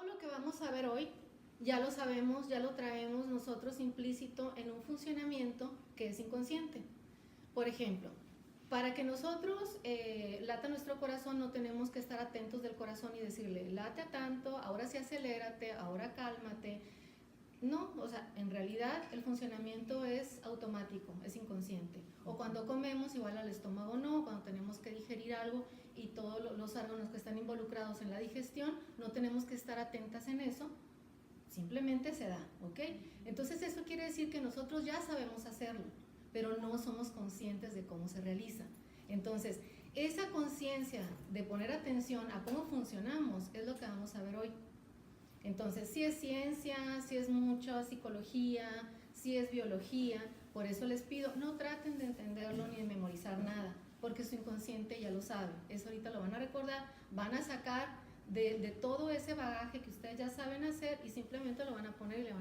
lo que vamos a ver hoy ya lo sabemos, ya lo traemos nosotros implícito en un funcionamiento que es inconsciente. Por ejemplo, para que nosotros lata nuestro corazón no tenemos que estar atentos del corazón y decirle, late a tanto, ahora sí acelérate, ahora cálmate. No, o sea, en realidad el funcionamiento es automático, es inconsciente. O cuando comemos, igual al estómago no, cuando tenemos que digerir algo y todos los órganos que están involucrados en la digestión, no tenemos que estar atentas en eso, simplemente se da, ¿ok? Entonces eso quiere decir que nosotros ya sabemos hacerlo, pero no somos conscientes de cómo se realiza. Entonces, esa conciencia de poner atención a cómo funcionamos es lo que vamos a ver hoy. Entonces, si es ciencia, si es mucha psicología, si es biología, por eso les pido, no traten de entenderlo ni de memorizar nada, porque su inconsciente ya lo sabe, eso ahorita lo van a recordar, van a sacar de todo ese bagaje que ustedes ya saben hacer y simplemente lo van a poner y le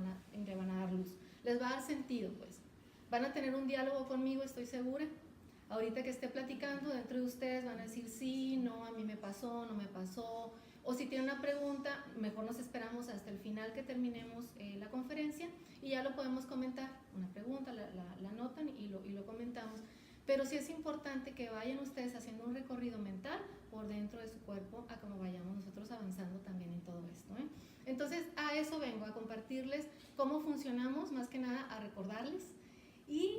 van a dar luz, les va a dar sentido, pues. Van a tener un diálogo conmigo, estoy segura. Ahorita que esté platicando, dentro de ustedes van a decir sí, no, a mí me pasó, no me pasó. O si tienen una pregunta, mejor nos esperamos hasta el final que terminemos la conferencia y ya lo podemos comentar. Una pregunta, la anotan y lo comentamos. Pero sí es importante que vayan ustedes haciendo un recorrido mental por dentro de su cuerpo a cómo vayamos nosotros avanzando también en todo esto. Entonces, a eso vengo, a compartirles cómo funcionamos, más que nada a recordarles y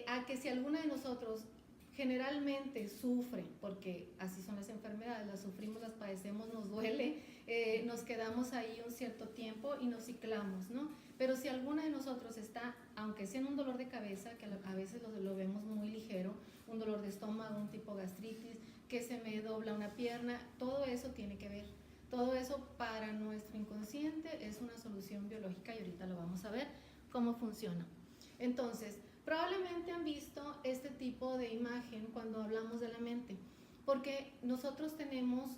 a que si alguna de nosotros generalmente sufre, porque así son las enfermedades, las sufrimos, las padecemos, nos duele, nos quedamos ahí un cierto tiempo y nos ciclamos, ¿no? Pero si alguna de nosotros está, aunque sea en un dolor de cabeza, que a veces lo vemos muy ligero, un dolor de estómago, un tipo gastritis, que se me dobla una pierna, todo eso tiene que ver. Todo eso para nuestro inconsciente es una solución biológica y ahorita lo vamos a ver cómo funciona. Entonces, probablemente han visto este tipo de imagen cuando hablamos de la mente, porque nosotros tenemos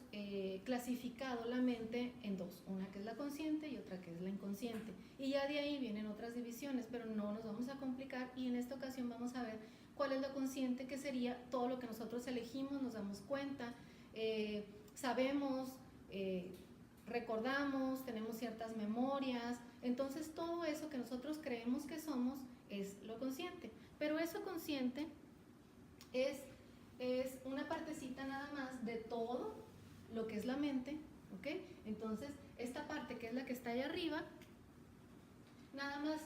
clasificado la mente en dos, una que es la consciente y otra que es la inconsciente, y ya de ahí vienen otras divisiones, pero no nos vamos a complicar y en esta ocasión vamos a ver cuál es la consciente, que sería todo lo que nosotros elegimos, nos damos cuenta, sabemos, recordamos, tenemos ciertas memorias, entonces todo eso que nosotros creemos que somos es lo consciente, pero eso consciente es una partecita nada más de todo lo que es la mente, ¿ok? Entonces, esta parte que es la que está ahí arriba, nada más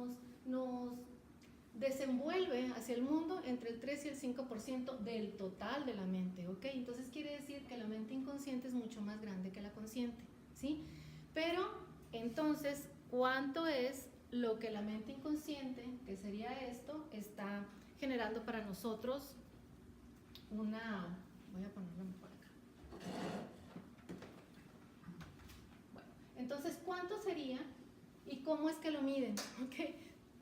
nos desenvuelve hacia el mundo entre el 3 y el 5% del total de la mente, ¿ok? Entonces quiere decir que la mente inconsciente es mucho más grande que la consciente, ¿sí? Pero, entonces, ¿cuánto es lo que la mente inconsciente, que sería esto, está generando para nosotros una... Voy a ponerlo por acá. Bueno, entonces, ¿cuánto sería y cómo es que lo miden? ¿Okay?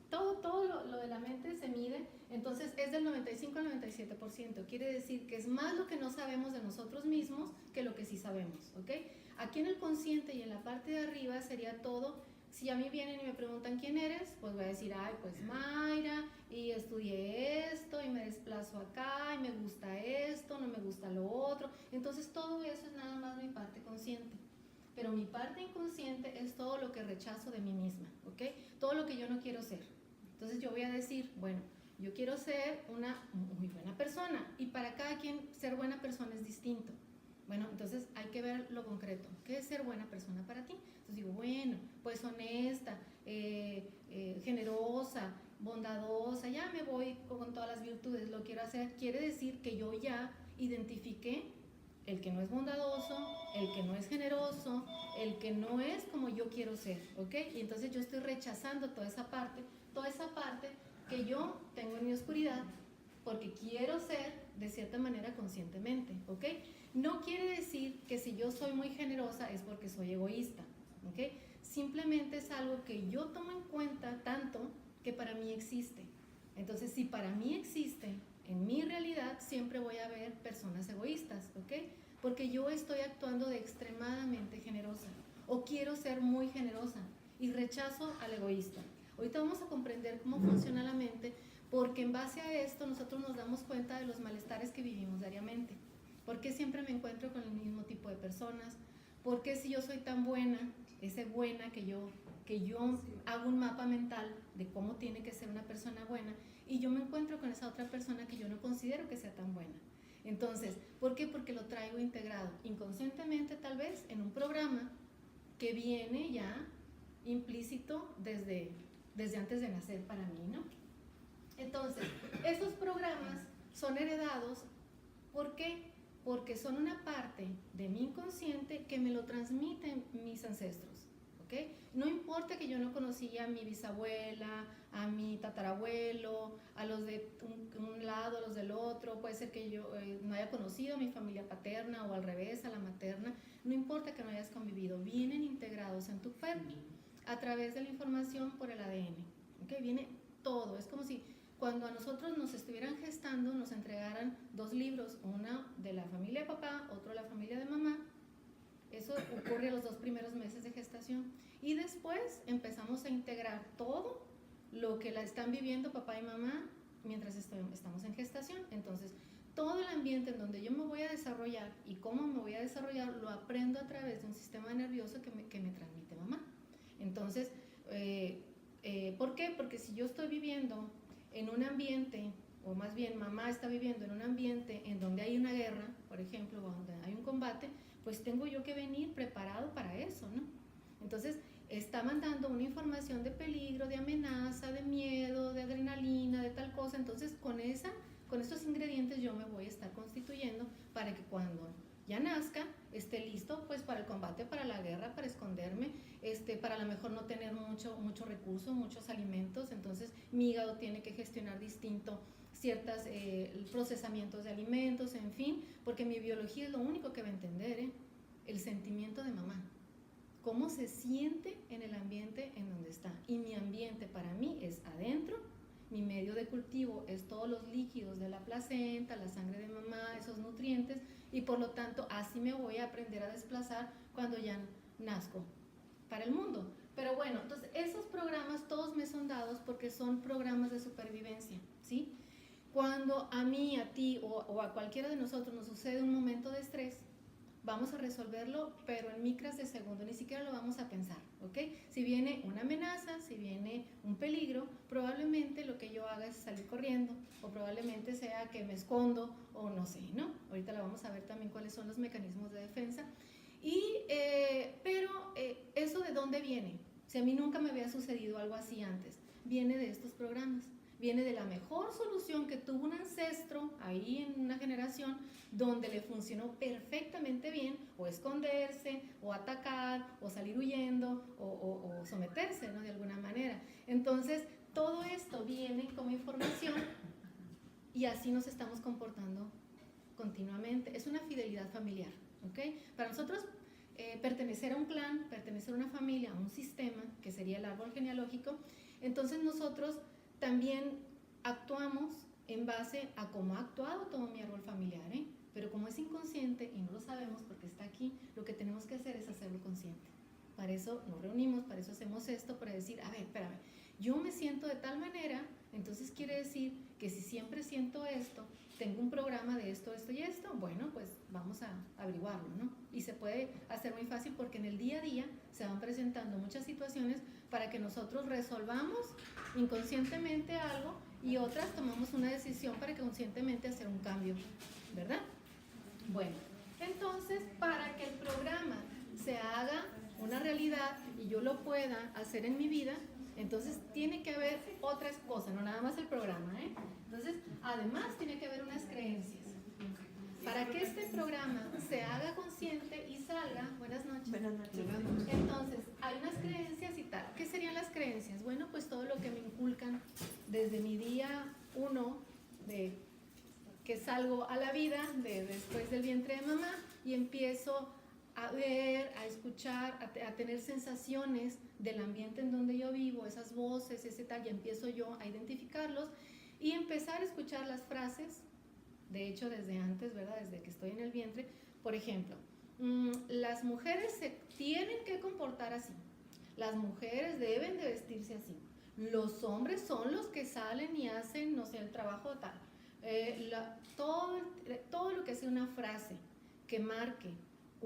Todo lo de la mente se mide, entonces es del 95 al 97%, quiere decir que es más lo que no sabemos de nosotros mismos que lo que sí sabemos, ¿ok? Aquí en el consciente y en la parte de arriba sería todo. Si a mí vienen y me preguntan quién eres, pues voy a decir, ay, pues Mayra, y estudié esto, y me desplazo acá, y me gusta esto, no me gusta lo otro. Entonces todo eso es nada más mi parte consciente. Pero mi parte inconsciente es todo lo que rechazo de mí misma, ¿ok? Todo lo que yo no quiero ser. Entonces yo voy a decir, bueno, yo quiero ser una muy buena persona, y para cada quien ser buena persona es distinto. Bueno, entonces hay que ver lo concreto. ¿Qué es ser buena persona para ti? Entonces digo, bueno, pues honesta, generosa, bondadosa, ya me voy con todas las virtudes, lo quiero hacer. Quiere decir que yo ya identifiqué el que no es bondadoso, el que no es generoso, el que no es como yo quiero ser, ¿ok? Y entonces yo estoy rechazando toda esa parte que yo tengo en mi oscuridad, porque quiero ser de cierta manera conscientemente, ¿ok? No quiere decir que si yo soy muy generosa es porque soy egoísta, ¿ok? Simplemente es algo que yo tomo en cuenta tanto que para mí existe. Entonces, si para mí existe, en mi realidad siempre voy a ver personas egoístas, ¿ok? Porque yo estoy actuando de extremadamente generosa o quiero ser muy generosa y rechazo al egoísta. Ahorita vamos a comprender cómo funciona la mente, porque en base a esto nosotros nos damos cuenta de los malestares que vivimos diariamente. ¿Por qué siempre me encuentro con el mismo tipo de personas? ¿Por qué si yo soy tan buena, ese buena que yo hago un mapa mental de cómo tiene que ser una persona buena y yo me encuentro con esa otra persona que yo no considero que sea tan buena? Entonces, ¿por qué? Porque lo traigo integrado inconscientemente, tal vez en un programa que viene ya implícito desde antes de nacer para mí, ¿no? Entonces, esos programas son heredados. ¿Por qué? Porque son una parte de mi inconsciente que me lo transmiten mis ancestros, ¿ok? No importa que yo no conocía a mi bisabuela, a mi tatarabuelo, a los de un lado, a los del otro, puede ser que yo no haya conocido a mi familia paterna o al revés, a la materna, no importa que no hayas convivido, vienen integrados en tu cuerpo a través de la información por el ADN, ¿ok? Viene todo, es como si cuando a nosotros nos estuvieran gestando, nos entregaran 2 libros, uno de la familia de papá, otro de la familia de mamá. Eso ocurre los 2 primeros meses de gestación. Y después empezamos a integrar todo lo que la están viviendo papá y mamá mientras estamos en gestación. Entonces, todo el ambiente en donde yo me voy a desarrollar y cómo me voy a desarrollar, lo aprendo a través de un sistema nervioso que me transmite mamá. Entonces, ¿por qué? Porque si yo estoy viviendo en un ambiente, o más bien mamá está viviendo en un ambiente en donde hay una guerra, por ejemplo, o donde hay un combate, pues tengo yo que venir preparado para eso, ¿no? Entonces, está mandando una información de peligro, de amenaza, de miedo, de adrenalina, de tal cosa. Entonces, con estos ingredientes yo me voy a estar constituyendo para que cuando ya nazca, esté listo pues para el combate, para la guerra, para esconderme, para a lo mejor no tener mucho recurso, muchos alimentos. Entonces mi hígado tiene que gestionar distinto ciertos procesamientos de alimentos, en fin, porque mi biología es lo único que va a entender, el sentimiento de mamá, cómo se siente en el ambiente en donde está. Y mi ambiente para mí es adentro. Mi medio de cultivo es todos los líquidos de la placenta, la sangre de mamá, esos nutrientes, y por lo tanto así me voy a aprender a desplazar cuando ya nazco para el mundo. Pero bueno, entonces esos programas todos me son dados porque son programas de supervivencia, ¿sí? Cuando a mí, a ti o a cualquiera de nosotros nos sucede un momento de estrés, vamos a resolverlo, pero en micras de segundo, ni siquiera lo vamos a pensar, ¿ok? Si viene una amenaza, si viene un peligro, probablemente lo que yo haga es salir corriendo, o probablemente sea que me escondo, o no sé, ¿no? Ahorita la vamos a ver también cuáles son los mecanismos de defensa. Pero ¿eso de dónde viene? Si a mí nunca me había sucedido algo así antes, viene de estos programas. Viene de la mejor solución que tuvo un ancestro ahí en una generación donde le funcionó perfectamente bien, o esconderse, o atacar, o salir huyendo, o someterse, ¿no? De alguna manera. Entonces, todo esto viene como información y así nos estamos comportando continuamente. Es una fidelidad familiar, ¿ok? Para nosotros, pertenecer a un clan, pertenecer a una familia, a un sistema, que sería el árbol genealógico, entonces nosotros también actuamos en base a cómo ha actuado todo mi árbol familiar, pero como es inconsciente y no lo sabemos porque está aquí, lo que tenemos que hacer es hacerlo consciente. Para eso nos reunimos, para eso hacemos esto, para decir, a ver, espérame, yo me siento de tal manera, entonces quiere decir que si siempre siento esto, tengo un programa de esto, esto y esto, bueno, pues vamos a averiguarlo, ¿no? Y se puede hacer muy fácil porque en el día a día se van presentando muchas situaciones para que nosotros resolvamos inconscientemente algo y otras tomamos una decisión para que conscientemente hacer un cambio, ¿verdad? Bueno, entonces para que el programa se haga una realidad y yo lo pueda hacer en mi vida, entonces tiene que haber otras cosas, no nada más el programa, Entonces, además tiene que haber unas creencias. Para que este programa se haga consciente y salga, buenas noches. Buenas noches. Entonces, hay unas creencias y tal. ¿Qué serían las creencias? Bueno, pues todo lo que me inculcan desde mi día 1, de que salgo a la vida, después del vientre de mamá, y empiezo a ver, a escuchar, a tener sensaciones del ambiente en donde yo vivo, esas voces, ese tal, y empiezo yo a identificarlos y empezar a escuchar las frases, de hecho desde antes, ¿verdad? Desde que estoy en el vientre. Por ejemplo, las mujeres se tienen que comportar así, las mujeres deben de vestirse así, los hombres son los que salen y hacen, no sé, el trabajo tal. Todo lo que sea una frase que marque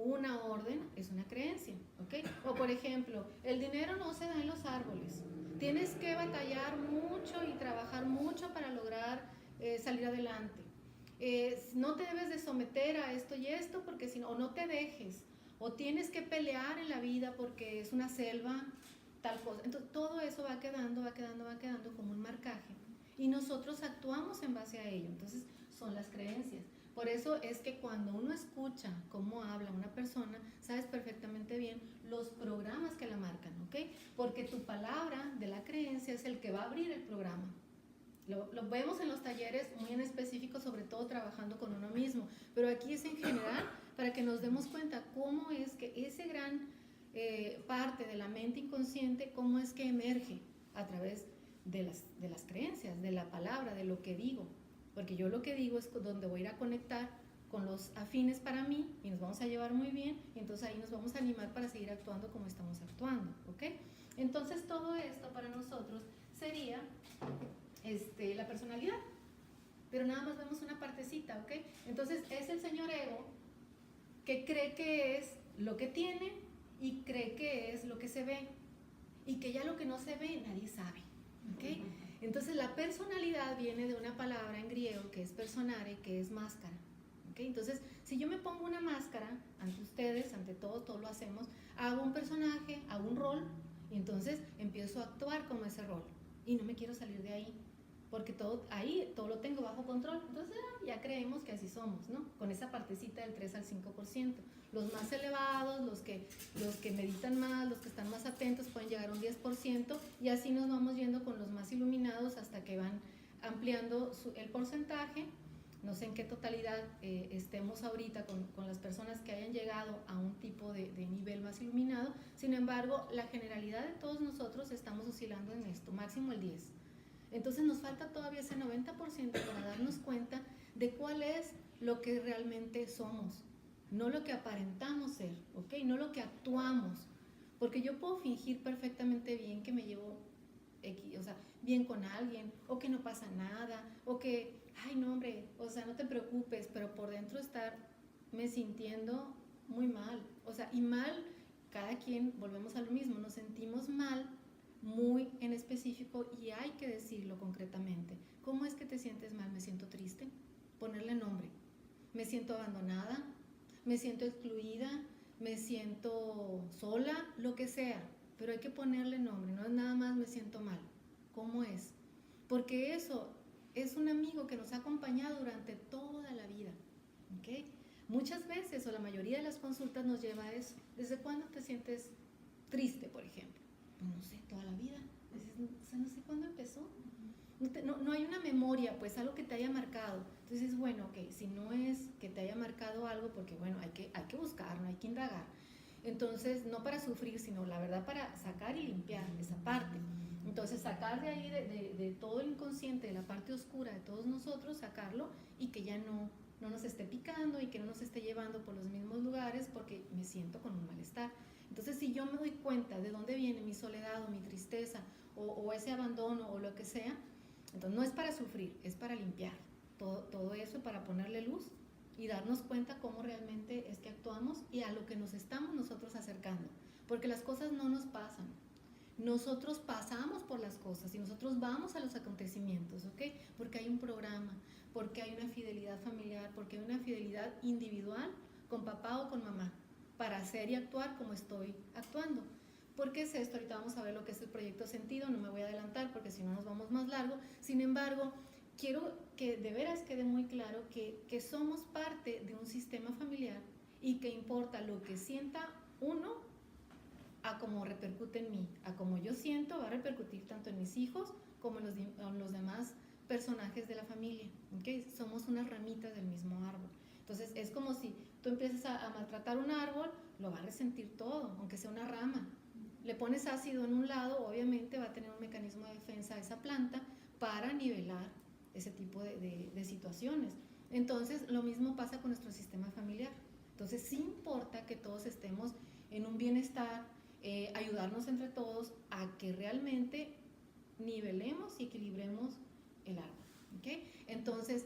una orden es una creencia, ¿ok? O por ejemplo, el dinero no se da en los árboles. Tienes que batallar mucho y trabajar mucho para lograr salir adelante. No te debes de someter a esto y esto porque si no, o no te dejes, o tienes que pelear en la vida porque es una selva, tal cosa. Entonces todo eso va quedando como un marcaje y nosotros actuamos en base a ello. Entonces son las creencias. Por eso es que cuando uno escucha cómo habla una persona, sabes perfectamente bien los programas que la marcan, ¿ok? Porque tu palabra de la creencia es el que va a abrir el programa. Lo vemos en los talleres muy en específico, sobre todo trabajando con uno mismo, pero aquí es en general para que nos demos cuenta cómo es que ese gran parte de la mente inconsciente, cómo es que emerge a través de las creencias, de la palabra, de lo que digo. Porque yo lo que digo es donde voy a ir a conectar con los afines para mí y nos vamos a llevar muy bien y entonces ahí nos vamos a animar para seguir actuando como estamos actuando, ¿ok? Entonces todo esto para nosotros sería la personalidad, pero nada más vemos una partecita, ¿ok? Entonces es el señor ego que cree que es lo que tiene y cree que es lo que se ve y que ya lo que no se ve nadie sabe, ¿ok? Entonces la personalidad viene de una palabra en griego que es personare, que es máscara, ¿ok? Entonces si yo me pongo una máscara ante ustedes, ante todos lo hacemos, hago un personaje, hago un rol y entonces empiezo a actuar como ese rol y no me quiero salir de ahí porque todo lo tengo bajo control. Entonces ya creemos que así somos, ¿no? Con esa partecita del 3 al 5%. Los más elevados, los que meditan más, los que están más atentos pueden llegar a un 10% y así nos vamos yendo con los más iluminados hasta que van ampliando el porcentaje. No sé en qué totalidad estemos ahorita con las personas que hayan llegado a un tipo de nivel más iluminado. Sin embargo, la generalidad de todos nosotros estamos oscilando en esto, máximo el 10%. Entonces nos falta todavía ese 90% para darnos cuenta de cuál es lo que realmente somos, no lo que aparentamos ser, ¿ok? No lo que actuamos, porque yo puedo fingir perfectamente bien que me llevo bien con alguien, o que no pasa nada, o que, ay no hombre, no te preocupes, pero por dentro estarme sintiendo muy mal, y mal, cada quien, volvemos a lo mismo, nos sentimos mal muy en específico y hay que decirlo concretamente. ¿Cómo es que te sientes mal? Me siento triste. Ponerle nombre. Me siento abandonada, me siento excluida, me siento sola, lo que sea, pero hay que ponerle nombre, no es nada más me siento mal. ¿Cómo es? Porque eso es un amigo que nos ha acompañado durante toda la vida, ¿ok? Muchas veces o la mayoría de las consultas nos lleva a eso. ¿Desde cuándo te sientes triste, por ejemplo? Pues no sé, toda la vida. No sé cuándo empezó. No hay una memoria, pues algo que te haya marcado. Entonces, bueno, ok, si no es que te haya marcado algo, porque bueno, hay que buscar, no hay que indagar. Entonces, no para sufrir, sino la verdad para sacar y limpiar esa parte. Entonces, sacar de ahí, de todo el inconsciente, de la parte oscura de todos nosotros, sacarlo y que ya no nos esté picando y que no nos esté llevando por los mismos lugares porque me siento con un malestar. Entonces, si yo me doy cuenta de dónde viene mi soledad o mi tristeza o ese abandono o lo que sea, entonces no es para sufrir, es para limpiar todo eso, para ponerle luz y darnos cuenta cómo realmente es que actuamos y a lo que nos estamos nosotros acercando. Porque las cosas no nos pasan, nosotros pasamos por las cosas y nosotros vamos a los acontecimientos, ¿ok? Porque hay un programa, porque hay una fidelidad familiar, porque hay una fidelidad individual con papá o con mamá para hacer y actuar como estoy actuando. ¿Por qué es esto? Ahorita vamos a ver lo que es el proyecto sentido, no me voy a adelantar porque si no nos vamos más largo. Sin embargo, quiero que de veras quede muy claro que somos parte de un sistema familiar y que importa lo que sienta uno a cómo repercute en mí, a cómo yo siento, va a repercutir tanto en mis hijos como en los demás personajes de la familia, ¿okay? Somos unas ramitas del mismo árbol. Entonces es como si tú empiezas a maltratar un árbol, lo va a resentir todo, aunque sea una rama. Le pones ácido en un lado, obviamente va a tener un mecanismo de defensa a esa planta para nivelar ese tipo de situaciones. Entonces lo mismo pasa con nuestro sistema familiar. Entonces sí importa que todos estemos en un bienestar, ayudarnos entre todos a que realmente nivelemos y equilibremos el árbol, ¿okay? Entonces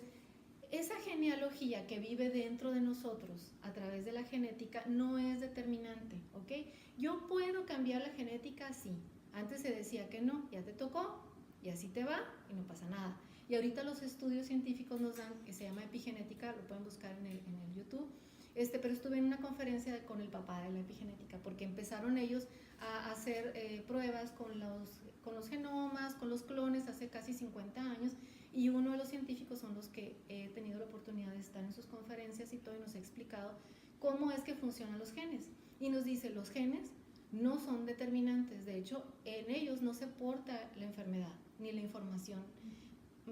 esa genealogía que vive dentro de nosotros a través de la genética no es determinante, ¿ok? Yo puedo cambiar la genética, sí. Antes se decía que no, ya te tocó y así te va y no pasa nada. Y ahorita los estudios científicos nos dan, que se llama epigenética, lo pueden buscar en el YouTube. Pero estuve en una conferencia con el papá de la epigenética, porque empezaron ellos a hacer pruebas con los genomas, con los clones hace casi 50 años, y uno de los científicos son los que he tenido la oportunidad de estar en sus conferencias y todo, y nos ha explicado cómo es que funcionan los genes. Y nos dice, los genes no son determinantes, de hecho, en ellos no se porta la enfermedad, ni la información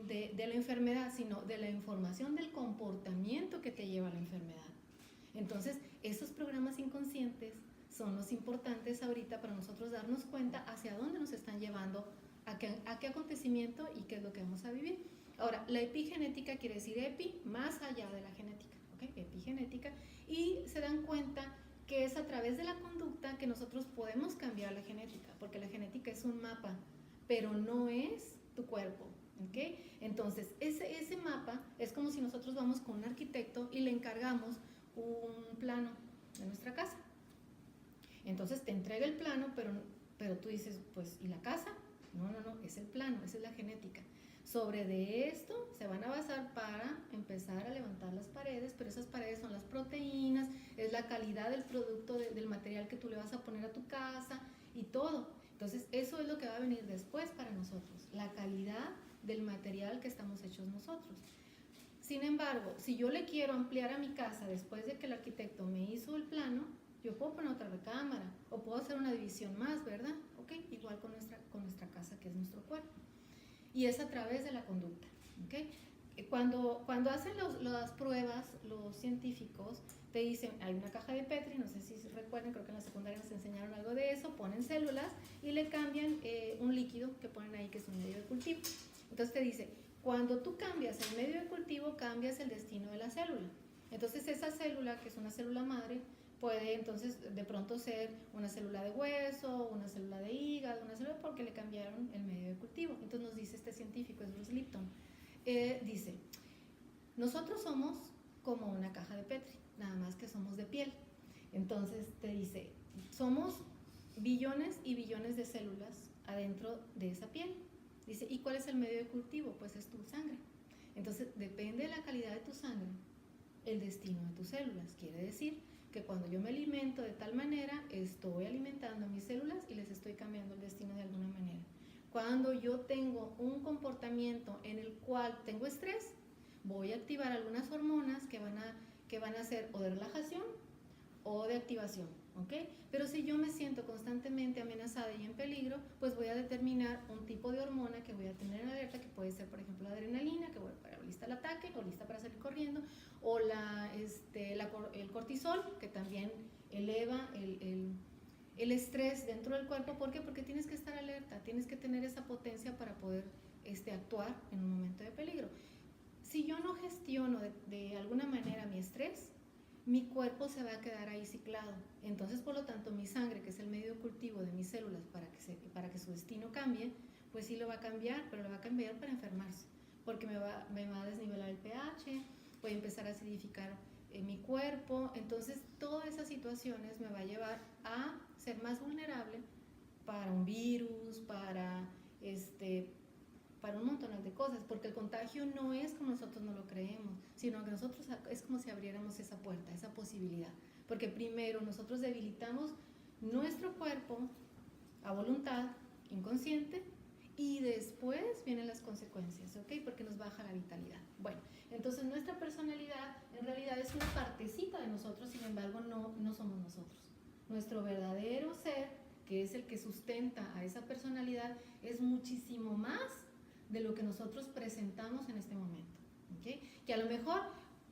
de la enfermedad, sino de la información del comportamiento que te lleva a la enfermedad. Entonces, esos programas inconscientes son los importantes ahorita para nosotros darnos cuenta hacia dónde nos están llevando, a qué acontecimiento y qué es lo que vamos a vivir. Ahora, la epigenética quiere decir epi, más allá de la genética, ¿ok? Epigenética, y se dan cuenta que es a través de la conducta que nosotros podemos cambiar la genética, porque la genética es un mapa, pero no es tu cuerpo, ¿ok? Entonces, ese mapa es como si nosotros vamos con un arquitecto y le encargamos un plano de nuestra casa. Entonces te entrega el plano, pero tú dices, pues, ¿y la casa? No, es el plano, esa es la genética. Sobre de esto se van a basar para empezar a levantar las paredes, pero esas paredes son las proteínas, es la calidad del producto, del material que tú le vas a poner a tu casa y todo. Entonces eso es lo que va a venir después para nosotros, la calidad del material que estamos hechos nosotros. Sin embargo, si yo le quiero ampliar a mi casa después de que el arquitecto me hizo el plano, yo puedo poner otra recámara o puedo hacer una división más, ¿verdad? ¿Ok? Igual con nuestra casa, que es nuestro cuerpo. Y es a través de la conducta, ¿ok? Cuando hacen las pruebas, los científicos te dicen, hay una caja de Petri, no sé si se recuerdan, creo que en la secundaria nos enseñaron algo de eso, ponen células y le cambian un líquido que ponen ahí que es un medio de cultivo. Entonces te dice, cuando tú cambias el medio de cultivo, cambias el destino de la célula. Entonces esa célula, que es una célula madre, puede entonces de pronto ser una célula de hueso, una célula de hígado, una célula porque le cambiaron el medio de cultivo. Entonces nos dice este científico, es Bruce Lipton, dice, nosotros somos como una caja de Petri, nada más que somos de piel. Entonces te dice, somos billones y billones de células adentro de esa piel. Dice, ¿y cuál es el medio de cultivo? Pues es tu sangre. Entonces, depende de la calidad de tu sangre, el destino de tus células. Quiere decir que cuando yo me alimento de tal manera, estoy alimentando a mis células y les estoy cambiando el destino de alguna manera. Cuando yo tengo un comportamiento en el cual tengo estrés, voy a activar algunas hormonas que van a ser o de relajación o de activación, ¿ok? Pero si yo me siento constantemente amenazada y en peligro, pues voy a determinar un tipo de hormona que voy a tener en alerta, que puede ser, por ejemplo, la adrenalina, que voy a estar lista al ataque o lista para salir corriendo, o el cortisol, que también eleva el estrés dentro del cuerpo. ¿Por qué? Porque tienes que estar alerta, tienes que tener esa potencia para poder actuar en un momento de peligro. Si yo no gestiono de alguna manera mi estrés, mi cuerpo se va a quedar ahí ciclado. Entonces, por lo tanto, mi sangre, que es el medio de cultivo de mis células para que su destino cambie, pues sí lo va a cambiar, pero lo va a cambiar para enfermarse, porque me va a desnivelar el pH, voy a empezar a acidificar mi cuerpo. Entonces, todas esas situaciones me va a llevar a ser más vulnerable para un virus, para un montón de cosas, porque el contagio no es como nosotros no lo creemos, sino que nosotros es como si abriéramos esa puerta, esa posibilidad, porque primero nosotros debilitamos nuestro cuerpo a voluntad, inconsciente, y después vienen las consecuencias, ¿ok? Porque nos baja la vitalidad. Bueno, entonces nuestra personalidad en realidad es una partecita de nosotros, sin embargo no somos nosotros. Nuestro verdadero ser, que es el que sustenta a esa personalidad, es muchísimo más de lo que nosotros presentamos en este momento, ¿okay? Que a lo mejor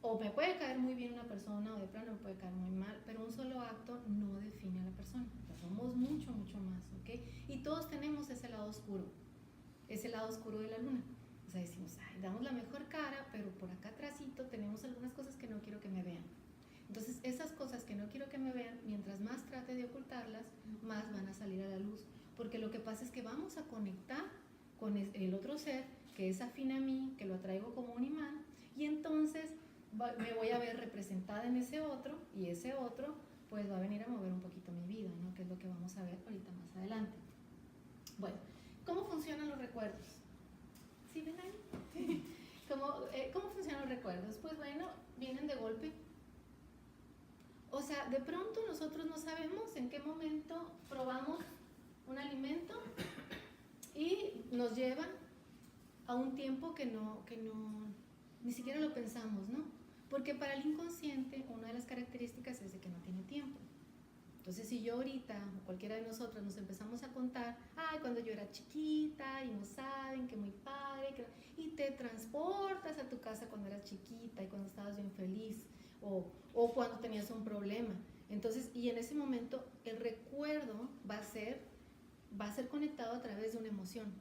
o me puede caer muy bien una persona o de plano me puede caer muy mal, pero un solo acto no define a la persona. O sea, somos mucho más, ¿ok? Y todos tenemos ese lado oscuro de la luna. O sea, decimos, ay, damos la mejor cara, pero por acá atrásito tenemos algunas cosas que no quiero que me vean. Entonces, esas cosas que no quiero que me vean, mientras más trate de ocultarlas, más van a salir a la luz. Porque lo que pasa es que vamos a conectar con el otro ser que es afín a mí, que lo atraigo como un imán, y entonces me voy a ver representada en ese otro, y ese otro pues va a venir a mover un poquito mi vida, ¿no? Que es lo que vamos a ver ahorita más adelante. Bueno, ¿cómo funcionan los recuerdos? ¿Sí ven ahí? ¿Cómo funcionan los recuerdos? Pues bueno, vienen de golpe. O sea, de pronto nosotros no sabemos en qué momento probamos un alimento y nos lleva a un tiempo que no ni siquiera lo pensamos, ¿no? Porque para el inconsciente una de las características es de que no tiene tiempo. Entonces, si yo ahorita, o cualquiera de nosotras, nos empezamos a contar, ay, cuando yo era chiquita, y no saben, que muy padre, y te transportas a tu casa cuando eras chiquita, y cuando estabas bien feliz, o cuando tenías un problema. Entonces, y en ese momento, el recuerdo va a ser conectado a través de una emoción,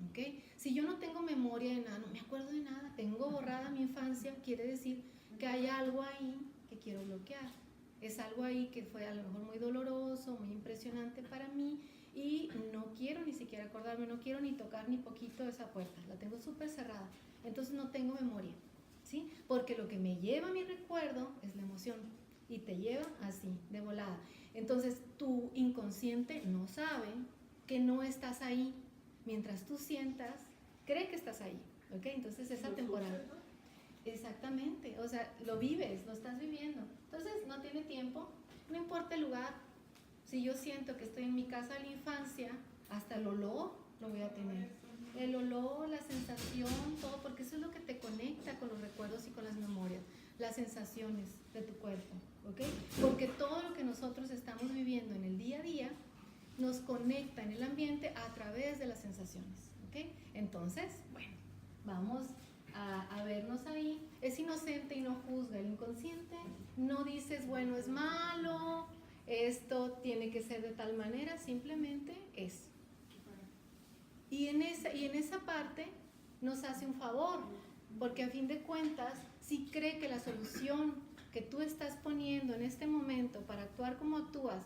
¿ok? Si yo no tengo memoria de nada, no me acuerdo de nada, tengo borrada mi infancia, quiere decir que hay algo ahí que quiero bloquear. Es algo ahí que fue a lo mejor muy doloroso, muy impresionante para mí, y no quiero ni siquiera acordarme, no quiero ni tocar ni poquito esa puerta, la tengo súper cerrada, entonces no tengo memoria, ¿sí? Porque lo que me lleva a mi recuerdo es la emoción, y te lleva así, de volada. Entonces tu inconsciente no sabe que no estás ahí, mientras tú sientas, cree que estás ahí, ¿ok? Entonces esa temporada. Exactamente, o sea, lo vives, lo estás viviendo. Entonces no tiene tiempo, no importa el lugar. Si yo siento que estoy en mi casa de la infancia, hasta el olor lo voy a tener. El olor, la sensación, todo, porque eso es lo que te conecta con los recuerdos y con las memorias, las sensaciones de tu cuerpo, ¿ok? Porque todo lo que nosotros estamos viviendo en el día a día nos conecta en el ambiente a través de las sensaciones, ¿ok? Entonces, bueno, vamos a vernos ahí. Es inocente y no juzga. El inconsciente no dices, bueno, es malo, esto tiene que ser de tal manera, simplemente es. Y en esa parte nos hace un favor, porque a fin de cuentas, si cree que la solución que tú estás poniendo en este momento para actuar como actúas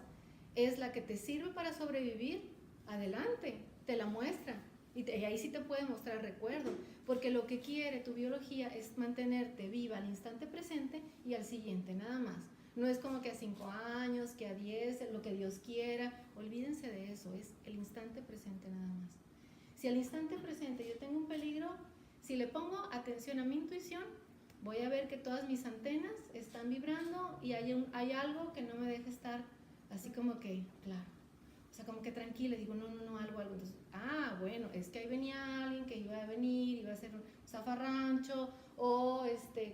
es la que te sirve para sobrevivir, adelante, te la muestra. Y ahí sí te puede mostrar recuerdo, porque lo que quiere tu biología es mantenerte viva al instante presente y al siguiente, nada más. No es como que a 5 años, que a 10, lo que Dios quiera. Olvídense de eso, es el instante presente nada más. Si al instante presente yo tengo un peligro, si le pongo atención a mi intuición, voy a ver que todas mis antenas están vibrando y hay algo que no me deja estar así como que, claro. O sea, como que tranquila, digo, no, algo. Entonces, bueno, es que ahí venía alguien que iba a venir, iba a hacer un zafarrancho o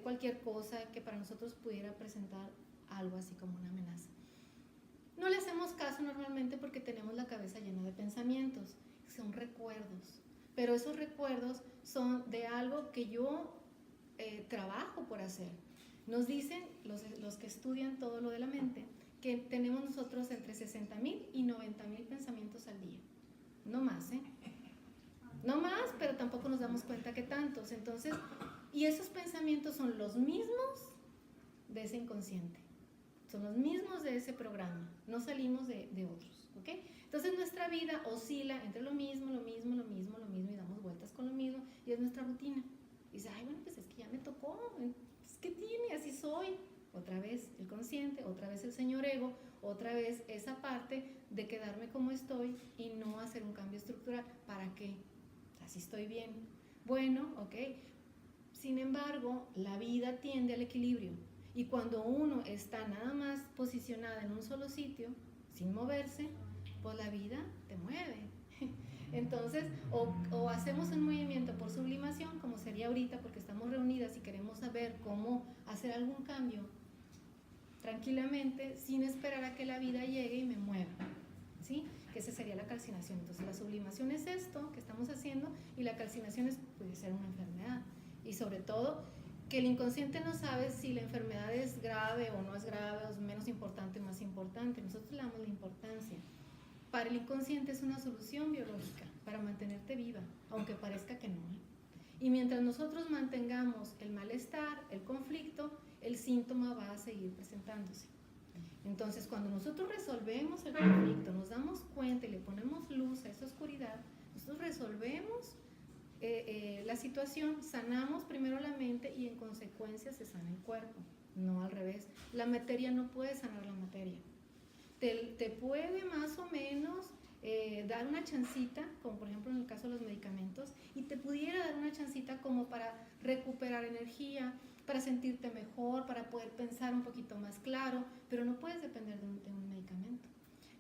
cualquier cosa que para nosotros pudiera presentar algo así como una amenaza. No le hacemos caso normalmente porque tenemos la cabeza llena de pensamientos, son recuerdos, pero esos recuerdos son de algo que yo trabajo por hacer. Nos dicen los que estudian todo lo de la mente que tenemos nosotros entre 60,000 y 90,000 pensamientos al día. No más, ¿eh? No más, pero tampoco nos damos cuenta que tantos. Entonces, y esos pensamientos son los mismos de ese inconsciente. Son los mismos de ese programa. No salimos de otros, ¿ok? Entonces, nuestra vida oscila entre lo mismo, y damos vueltas con lo mismo, y es nuestra rutina. Y dice, ay, bueno, pues es que ya me tocó. Pues, ¿qué tiene? Así soy. Otra vez el consciente, otra vez el señor ego, otra vez esa parte de quedarme como estoy y no hacer un cambio estructural. ¿Para qué? Así estoy bien. Bueno, ok. Sin embargo, la vida tiende al equilibrio, y cuando uno está nada más posicionada en un solo sitio, sin moverse, pues la vida te mueve. Entonces, o hacemos un movimiento por sublimación, como sería ahorita, porque estamos reunidas y queremos saber cómo hacer algún cambio tranquilamente, sin esperar a que la vida llegue y me mueva, ¿sí? Que esa sería la calcinación. Entonces, la sublimación es esto que estamos haciendo, y la calcinación puede ser una enfermedad. Y sobre todo, que el inconsciente no sabe si la enfermedad es grave o no es grave, o es menos importante o más importante. Nosotros le damos la importancia. Para el inconsciente es una solución biológica para mantenerte viva, aunque parezca que no, ¿eh? Y mientras nosotros mantengamos el malestar, el conflicto, el síntoma va a seguir presentándose. Entonces, cuando nosotros resolvemos el conflicto, nos damos cuenta y le ponemos luz a esa oscuridad, nosotros resolvemos la situación, sanamos primero la mente y en consecuencia se sana el cuerpo, no al revés. La materia no puede sanar la materia. Te puede más o menos dar una chancita, como por ejemplo en el caso de los medicamentos, y te pudiera dar una chancita como para recuperar energía, para sentirte mejor, para poder pensar un poquito más claro, pero no puedes depender de un medicamento.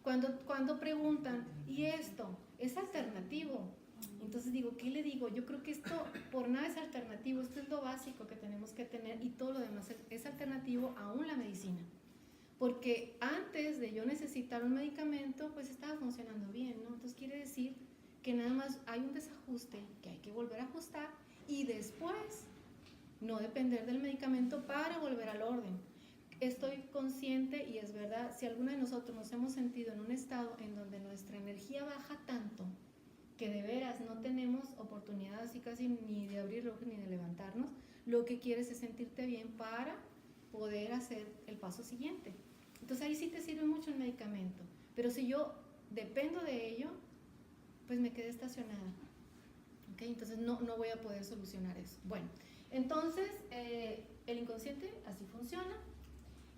Cuando preguntan, ¿y esto es alternativo? Entonces digo, ¿qué le digo? Yo creo que esto por nada es alternativo, esto es lo básico que tenemos que tener y todo lo demás es alternativo, aún la medicina. Porque antes de yo necesitar un medicamento, pues estaba funcionando bien, ¿no? Entonces quiere decir que nada más hay un desajuste que hay que volver a ajustar y después no depender del medicamento para volver al orden. Estoy consciente y es verdad, si alguno de nosotros nos hemos sentido en un estado en donde nuestra energía baja tanto que de veras no tenemos oportunidad así casi ni de abrir los ojos ni de levantarnos, lo que quieres es sentirte bien para poder hacer el paso siguiente. Entonces ahí sí te sirve mucho el medicamento, pero si yo dependo de ello, pues me quedé estacionada. ¿Okay? Entonces no voy a poder solucionar eso. Bueno, entonces el inconsciente así funciona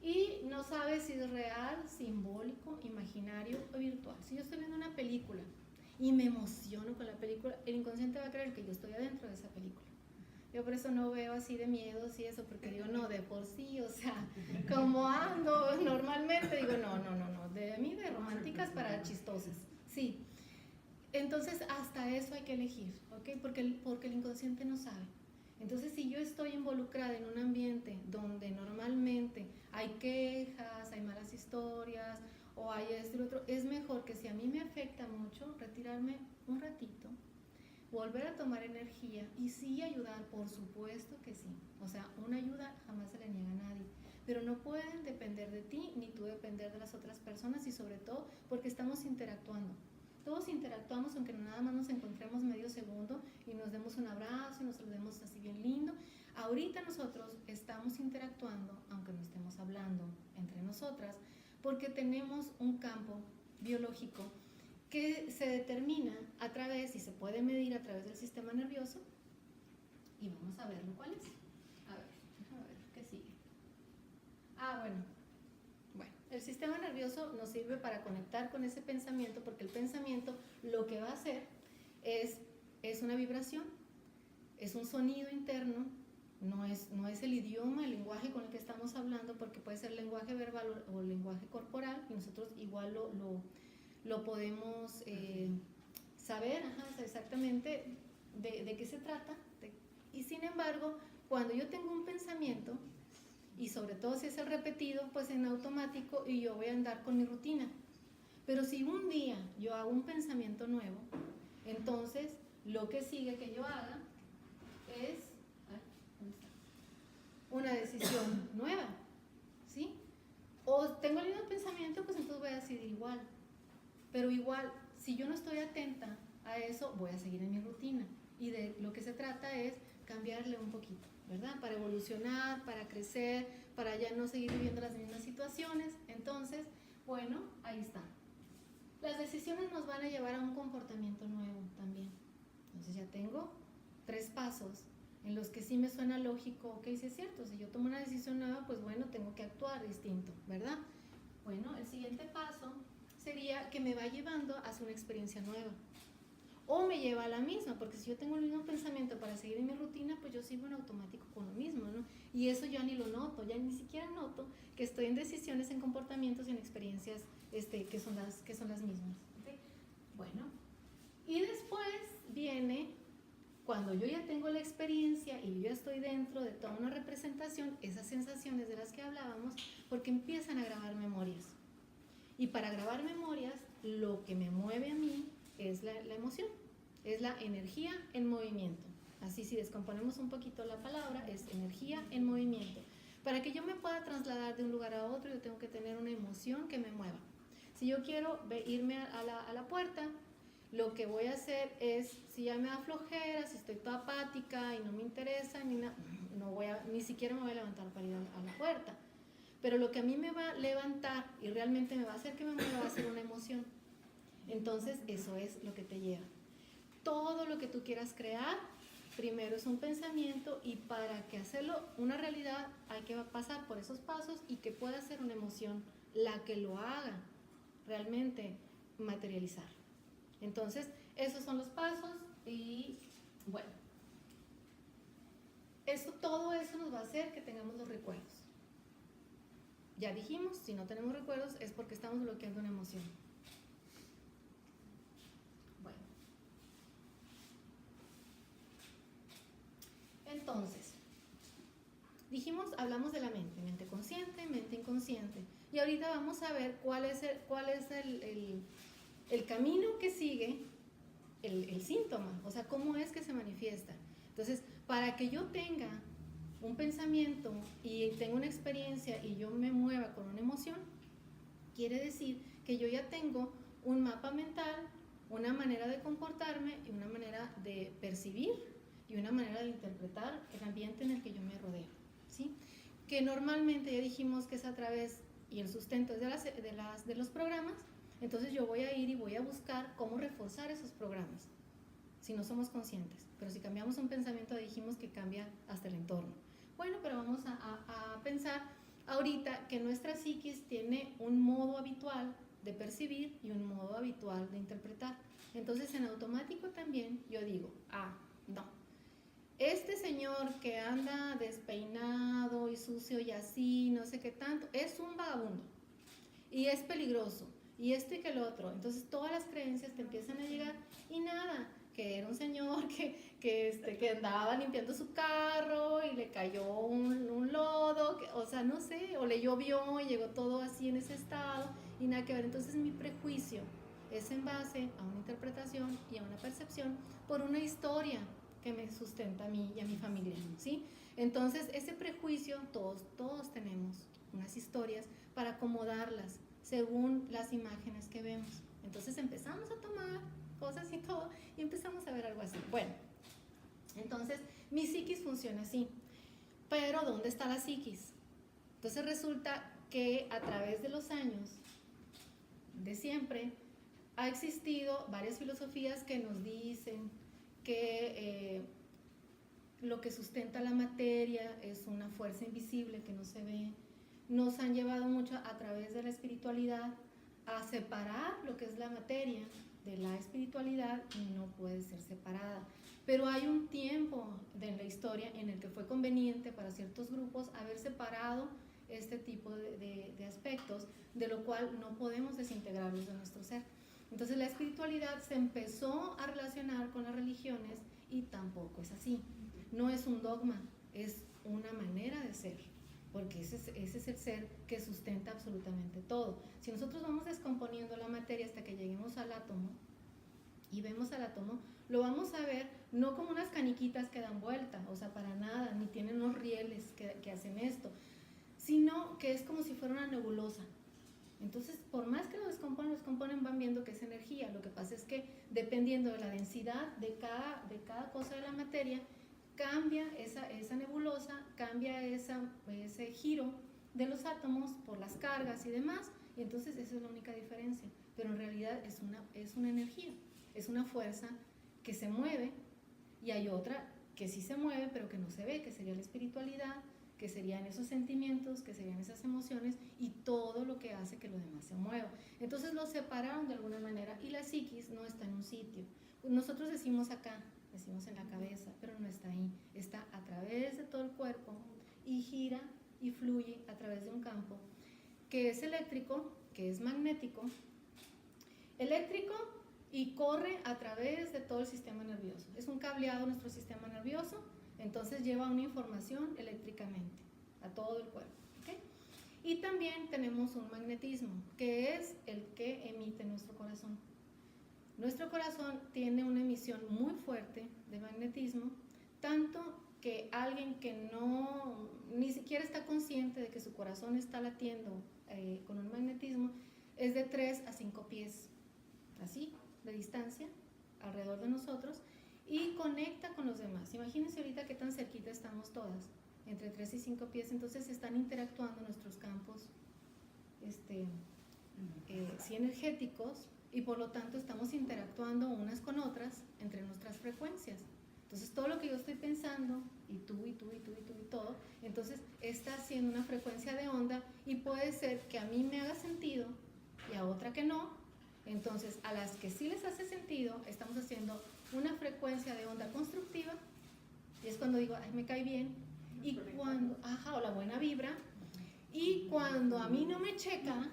y no sabe si es real, simbólico, imaginario o virtual. Si yo estoy viendo una película y me emociono con la película, el inconsciente va a creer que yo estoy adentro de esa película. Yo por eso no veo así de miedos y eso, porque digo, no, de por sí, o sea, como ando normalmente, digo, no, de mí de románticas para chistosas, sí. Entonces, hasta eso hay que elegir, ¿ok? Porque el inconsciente no sabe. Entonces, si yo estoy involucrada en un ambiente donde normalmente hay quejas, hay malas historias, o hay esto y lo otro, es mejor que si a mí me afecta mucho, retirarme un ratito, volver a tomar energía y sí ayudar, por supuesto que sí. O sea, una ayuda jamás se le niega a nadie, pero no pueden depender de ti ni tú depender de las otras personas y sobre todo porque estamos interactuando. Todos interactuamos aunque nada más nos encontremos medio segundo y nos demos un abrazo y nos saludemos así bien lindo. Ahorita nosotros estamos interactuando aunque no estemos hablando entre nosotras porque tenemos un campo biológico que se determina a través y se puede medir a través del sistema nervioso y vamos a verlo cuál es. A ver, déjame ver qué sigue. Bueno, el sistema nervioso nos sirve para conectar con ese pensamiento porque el pensamiento lo que va a hacer es una vibración, es un sonido interno, no es el idioma, el lenguaje con el que estamos hablando porque puede ser lenguaje verbal o lenguaje corporal y nosotros igual lo podemos saber exactamente de qué se trata. Y sin embargo, cuando yo tengo un pensamiento, y sobre todo si es el repetido, pues en automático y yo voy a andar con mi rutina. Pero si un día yo hago un pensamiento nuevo, entonces lo que sigue que yo haga es una decisión nueva, ¿sí? O tengo el mismo pensamiento, pues entonces voy a decidir igual. Pero igual, si yo no estoy atenta a eso, voy a seguir en mi rutina. Y de lo que se trata es cambiarle un poquito, ¿verdad? Para evolucionar, para crecer, para ya no seguir viviendo las mismas situaciones. Entonces, bueno, ahí está. Las decisiones nos van a llevar a un comportamiento nuevo también. Entonces ya tengo 3 pasos en los que sí me suena lógico, ok, sí es cierto, si yo tomo una decisión nueva, pues bueno, tengo que actuar distinto, ¿verdad? Bueno, el siguiente paso sería que me va llevando hacia una experiencia nueva. O me lleva a la misma, porque si yo tengo el mismo pensamiento para seguir en mi rutina, pues yo sigo en automático con lo mismo, ¿no? Y eso ya ni lo noto, ya ni siquiera noto que estoy en decisiones, en comportamientos y en experiencias que son las mismas. ¿Okay? Bueno, y después viene, cuando yo ya tengo la experiencia y yo ya estoy dentro de toda una representación, esas sensaciones de las que hablábamos, porque empiezan a grabar memorias. Y para grabar memorias, lo que me mueve a mí es la emoción, es la energía en movimiento. Así si descomponemos un poquito la palabra, es energía en movimiento. Para que yo me pueda trasladar de un lugar a otro, yo tengo que tener una emoción que me mueva. Si yo quiero irme a la puerta, lo que voy a hacer es, si ya me da flojera, si estoy toda apática y no me interesa, ni siquiera me voy a levantar para ir a la puerta. Pero lo que a mí me va a levantar y realmente me va a hacer que me mueva va a ser una emoción. Entonces, eso es lo que te lleva. todo lo que tú quieras crear, primero es un pensamiento, y para que hacerlo una realidad hay que pasar por esos pasos y que pueda ser una emoción la que lo haga realmente materializar. Entonces, esos son los pasos y bueno, todo eso nos va a hacer que tengamos los recuerdos. Ya dijimos, si no tenemos recuerdos es porque estamos bloqueando una emoción. Bueno. Entonces, dijimos, hablamos de la mente consciente, mente inconsciente. Y ahorita vamos a ver cuál es el camino que sigue el síntoma, o sea, cómo es que se manifiesta. Entonces, para que yo tenga un pensamiento y tenga una experiencia y yo me mueva con una emoción, quiere decir que yo ya tengo un mapa mental, una manera de comportarme y una manera de percibir y una manera de interpretar el ambiente en el que yo me rodeo, ¿sí? Que normalmente ya dijimos que es a través, y el sustento es de los programas. Entonces yo voy a ir y voy a buscar cómo reforzar esos programas, si no somos conscientes. Pero si cambiamos un pensamiento, dijimos que cambia hasta el entorno. Bueno, pero vamos a pensar ahorita que nuestra psiquis tiene un modo habitual de percibir y un modo habitual de interpretar. Entonces en automático también yo digo, no, este señor que anda despeinado y sucio y así, no sé qué tanto, es un vagabundo y es peligroso y esto y que el otro. Entonces todas las creencias te empiezan a llegar y nada, que era un señor que andaba limpiando su carro y le cayó un lodo, o sea, no sé, o le llovió y llegó todo así en ese estado y nada que ver. Entonces mi prejuicio es en base a una interpretación y a una percepción por una historia que me sustenta a mí y a mi familia, ¿sí? Entonces ese prejuicio, todos tenemos unas historias para acomodarlas según las imágenes que vemos. Entonces empezamos a tomar cosas y todo y empezamos a ver algo así. Bueno, entonces mi psiquis funciona así, pero ¿dónde está la psiquis? Entonces resulta que a través de los años, de siempre, ha existido varias filosofías que nos dicen que lo que sustenta la materia es una fuerza invisible que no se ve. Nos han llevado mucho a través de la espiritualidad a separar lo que es la materia de la espiritualidad y no puede ser separada. Pero hay un tiempo en la historia en el que fue conveniente para ciertos grupos haber separado este tipo de aspectos, de lo cual no podemos desintegrarlos de nuestro ser. Entonces la espiritualidad se empezó a relacionar con las religiones y tampoco es así. No es un dogma, es una manera de ser, porque ese es el ser que sustenta absolutamente todo. Si nosotros vamos descomponiendo la materia hasta que lleguemos al átomo y vemos al átomo, lo vamos a ver no como unas caniquitas que dan vuelta, o sea, para nada, ni tienen unos rieles que hacen esto, sino que es como si fuera una nebulosa. Entonces, por más que lo descomponen, van viendo que es energía. Lo que pasa es que dependiendo de la densidad de cada cosa de la materia, cambia esa nebulosa, cambia ese giro de los átomos por las cargas y demás, y entonces esa es la única diferencia. Pero en realidad es una energía, es una fuerza que se mueve, y hay otra que sí se mueve pero que no se ve, que sería la espiritualidad, que serían esos sentimientos, que serían esas emociones y todo lo que hace que lo demás se mueva. Entonces lo separaron de alguna manera y la psiquis no está en un sitio. Nosotros decimos acá, decimos en la cabeza, pero no está ahí, está a través de todo el cuerpo y gira y fluye a través de un campo que es eléctrico, que es magnético, y corre a través de todo el sistema nervioso. Es un cableado nuestro sistema nervioso, entonces lleva una información eléctricamente a todo el cuerpo, ¿okay? Y también tenemos un magnetismo, que es el que emite nuestro corazón. Nuestro corazón tiene una emisión muy fuerte de magnetismo, tanto que alguien que ni siquiera está consciente de que su corazón está latiendo con un magnetismo, es de 3 a 5 pies, así, de distancia, alrededor de nosotros, y conecta con los demás. Imagínense ahorita qué tan cerquita estamos todas, entre 3 y 5 pies, entonces están interactuando nuestros campos sí energéticos y por lo tanto estamos interactuando unas con otras entre nuestras frecuencias. Entonces todo lo que yo estoy pensando, y tú, y tú, y tú, y tú, y todo, entonces está haciendo una frecuencia de onda y puede ser que a mí me haga sentido y a otra que no. Entonces a las que sí les hace sentido, estamos haciendo una frecuencia de onda constructiva y es cuando digo, ay, me cae bien, y cuando, o la buena vibra, y cuando a mí no me checa,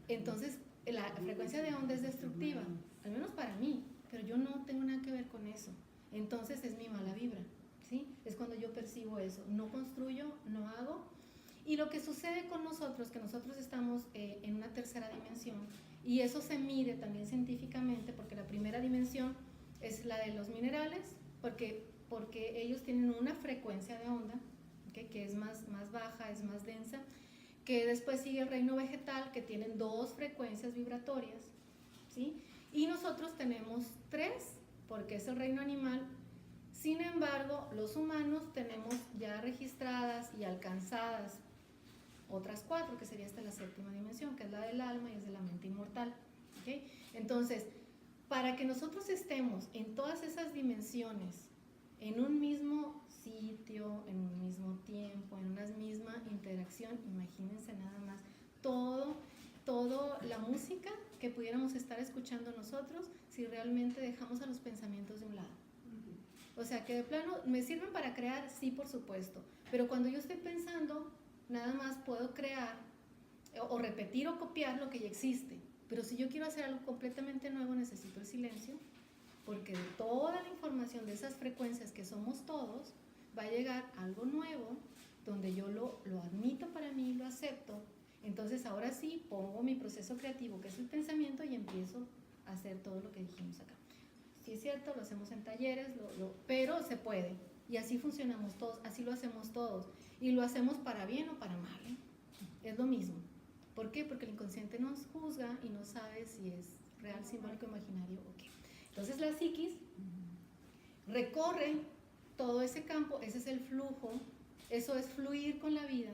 entonces la frecuencia de onda es destructiva, al menos para mí, pero yo no tengo nada que ver con eso. Entonces es mi mala vibra, ¿sí? Es cuando yo percibo eso, no construyo, no hago. Y lo que sucede con nosotros, que nosotros estamos en una tercera dimensión, y eso se mide también científicamente, porque la primera dimensión es la de los minerales, porque ellos tienen una frecuencia de onda, ¿okay? Que es más baja, es más densa, que después sigue el reino vegetal, que tienen 2 frecuencias vibratorias, ¿sí? Y nosotros tenemos 3, porque es el reino animal. Sin embargo, los humanos tenemos ya registradas y alcanzadas otras 4, que sería hasta la 7ª dimensión, que es la del alma y es de la mente inmortal, ¿okay? Entonces, para que nosotros estemos en todas esas dimensiones, en un mismo sitio, en un mismo tiempo, en una misma interacción, imagínense nada más todo la música que pudiéramos estar escuchando nosotros si realmente dejamos a los pensamientos de un lado. O sea, que de plano me sirven para crear, sí, por supuesto, pero cuando yo estoy pensando, nada más puedo crear o repetir o copiar lo que ya existe, pero si yo quiero hacer algo completamente nuevo necesito el silencio, porque de toda la información de esas frecuencias que somos todos, va a llegar algo nuevo, donde yo lo admito para mí, lo acepto. Entonces ahora sí pongo mi proceso creativo, que es el pensamiento, y empiezo a hacer todo lo que dijimos acá. Sí es cierto, lo hacemos en talleres, pero se puede. Y así funcionamos todos, así lo hacemos todos. Y lo hacemos para bien o para mal, ¿eh? Es lo mismo. ¿Por qué? Porque el inconsciente nos juzga y no sabe si es real, simbólico, imaginario o qué. Entonces la psiquis recorre todo ese campo, ese es el flujo, eso es fluir con la vida.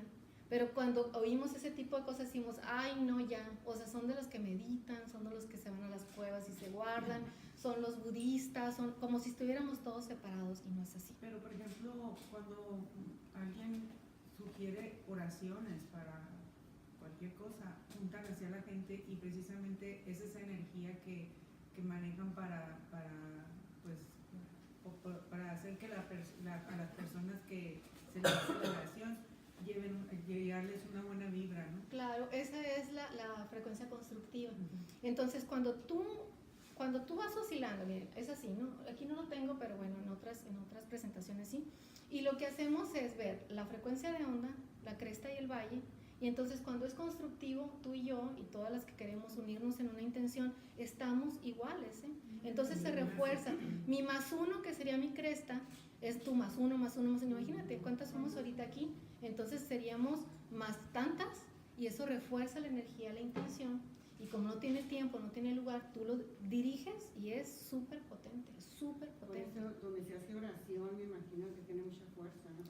Pero cuando oímos ese tipo de cosas decimos, ay no, ya, o sea, son de los que meditan, son de los que se van a las cuevas y se guardan, son los budistas, son como si estuviéramos todos separados, y no es así. Pero por ejemplo, cuando alguien sugiere oraciones para cualquier cosa, juntan hacia la gente y precisamente es esa energía que manejan para hacer que a las personas que se les hace la oración llegarles una buena vibra, ¿no? Claro, esa es la frecuencia constructiva. Entonces, cuando tú vas oscilando, miren, es así, ¿no? Aquí no lo tengo, pero bueno, en otras presentaciones sí. Y lo que hacemos es ver la frecuencia de onda, la cresta y el valle, y entonces cuando es constructivo, tú y yo, y todas las que queremos unirnos en una intención, estamos iguales, ¿eh? Entonces se refuerza. Mi +1, que sería mi cresta, es tu +1, +1, +1. Imagínate cuántas somos ahorita aquí. Entonces seríamos más tantas, y eso refuerza la energía, la intención, y como no tiene tiempo, no tiene lugar, tú lo diriges y es súper potente, súper potente. Por eso donde se hace oración me imagino que tiene mucha fuerza, ¿no?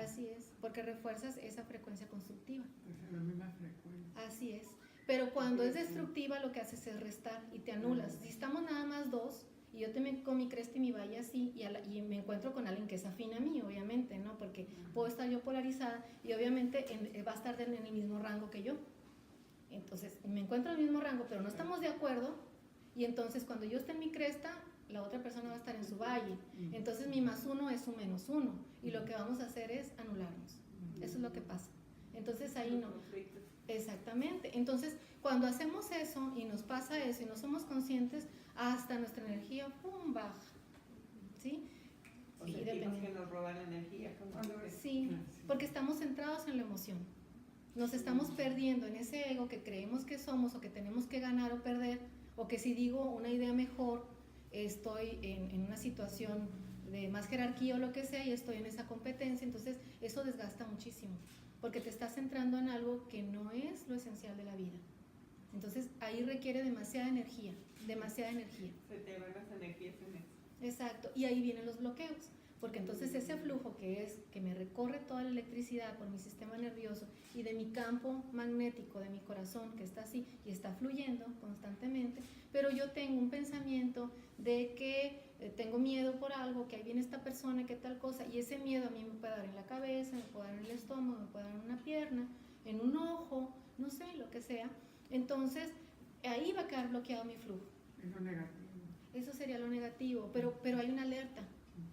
Así es, porque refuerzas esa frecuencia constructiva. Pues es la misma frecuencia. Así es, pero cuando es destructiva lo que haces es restar y te anulas. Si estamos nada más 2, y yo te con mi cresta y mi valle así, y me encuentro con alguien que es afín a mí, obviamente, ¿no? Porque puedo estar yo polarizada y obviamente va a estar en el mismo rango que yo. Entonces, me encuentro en el mismo rango, pero no estamos de acuerdo, y entonces cuando yo esté en mi cresta, la otra persona va a estar en su valle. Entonces mi +1 es su -1, y lo que vamos a hacer es anularnos. Eso es lo que pasa. Entonces ahí no. Exactamente. Entonces, cuando hacemos eso y nos pasa eso y no somos conscientes, hasta nuestra energía, ¡pum!, baja. ¿Sí? O sentimos que nos roban la energía. Sí, porque estamos centrados en la emoción. Nos estamos perdiendo en ese ego que creemos que somos, o que tenemos que ganar o perder, o que si digo una idea mejor, estoy en una situación de más jerarquía o lo que sea, y estoy en esa competencia. Entonces eso desgasta muchísimo, porque te estás centrando en algo que no es lo esencial de la vida. Entonces ahí requiere demasiada energía, demasiada energía. Se te van las energías en eso. Exacto, y ahí vienen los bloqueos, porque entonces ese flujo que me recorre toda la electricidad por mi sistema nervioso y de mi campo magnético, de mi corazón, que está así y está fluyendo constantemente, pero yo tengo un pensamiento de que tengo miedo por algo, que ahí viene esta persona, que tal cosa, y ese miedo a mí me puede dar en la cabeza, me puede dar en el estómago, me puede dar en una pierna, en un ojo, no sé, lo que sea. Entonces, ahí va a quedar bloqueado mi flujo. Es lo negativo. Eso sería lo negativo, pero hay una alerta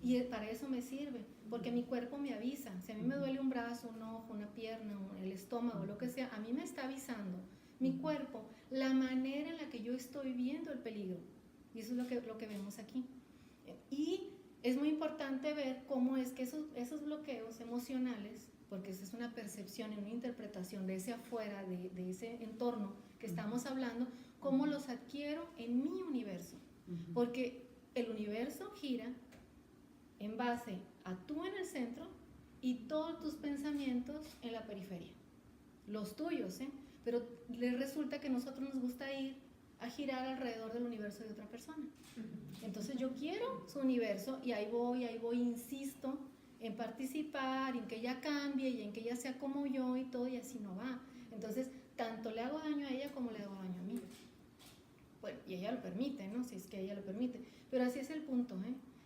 y para eso me sirve, porque mi cuerpo me avisa. Si a mí me duele un brazo, un ojo, una pierna, el estómago, lo que sea, a mí me está avisando mi cuerpo la manera en la que yo estoy viendo el peligro. Y eso es lo que vemos aquí. Y es muy importante ver cómo es que esos bloqueos emocionales, porque esa es una percepción y una interpretación de ese afuera, de ese entorno que estamos hablando, cómo los adquiero en mi universo. Porque el universo gira en base a tú en el centro y todos tus pensamientos en la periferia. Los tuyos, pero les resulta que a nosotros nos gusta ir a girar alrededor del universo de otra persona. Entonces yo quiero su universo y ahí voy, insisto en participar, en que ella cambie y en que ella sea como yo y todo, y así no va. Entonces, tanto le hago daño a ella como le hago daño a mí. Bueno, y ella lo permite, ¿no? Si es que ella lo permite. Pero así es el punto,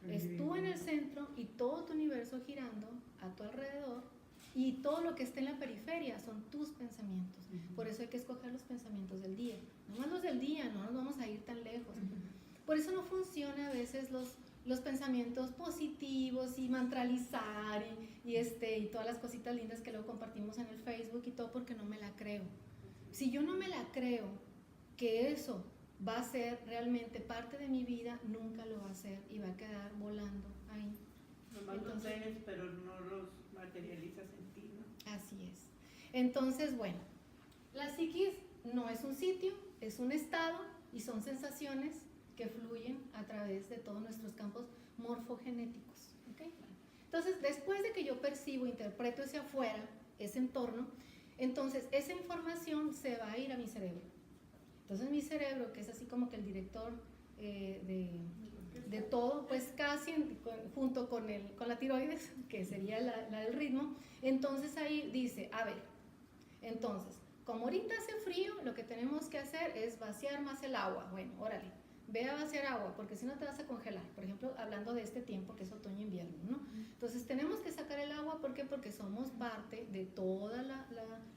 Es tú en el centro y todo tu universo girando a tu alrededor, y todo lo que está en la periferia son tus pensamientos. Por eso hay que escoger los pensamientos del día. No más los del día, no nos vamos a ir tan lejos. Por eso no funciona a veces los pensamientos positivos y mantralizar y todas las cositas lindas que luego compartimos en el Facebook y todo, porque no me la creo. Si yo no me la creo que eso va a ser realmente parte de mi vida, nunca lo va a ser y va a quedar volando ahí. Nomás los ves, pero no los materializas en ti, ¿no? Así es. Entonces, bueno, la psiquis no es un sitio, es un estado y son sensaciones que fluyen a través de todos nuestros campos morfogenéticos. ¿Okay? Entonces, después de que yo percibo, interpreto ese afuera, ese entorno, entonces esa información se va a ir a mi cerebro. Entonces mi cerebro, que es así como que el director de todo, pues casi junto con la tiroides, que sería la del ritmo, entonces ahí dice, a ver, entonces, como ahorita hace frío, lo que tenemos que hacer es vaciar más el agua. Bueno, órale, ve a vaciar agua, porque si no te vas a congelar. Por ejemplo, hablando de este tiempo que es otoño-invierno, ¿no? Entonces tenemos que sacar el agua, ¿por qué? Porque somos parte de toda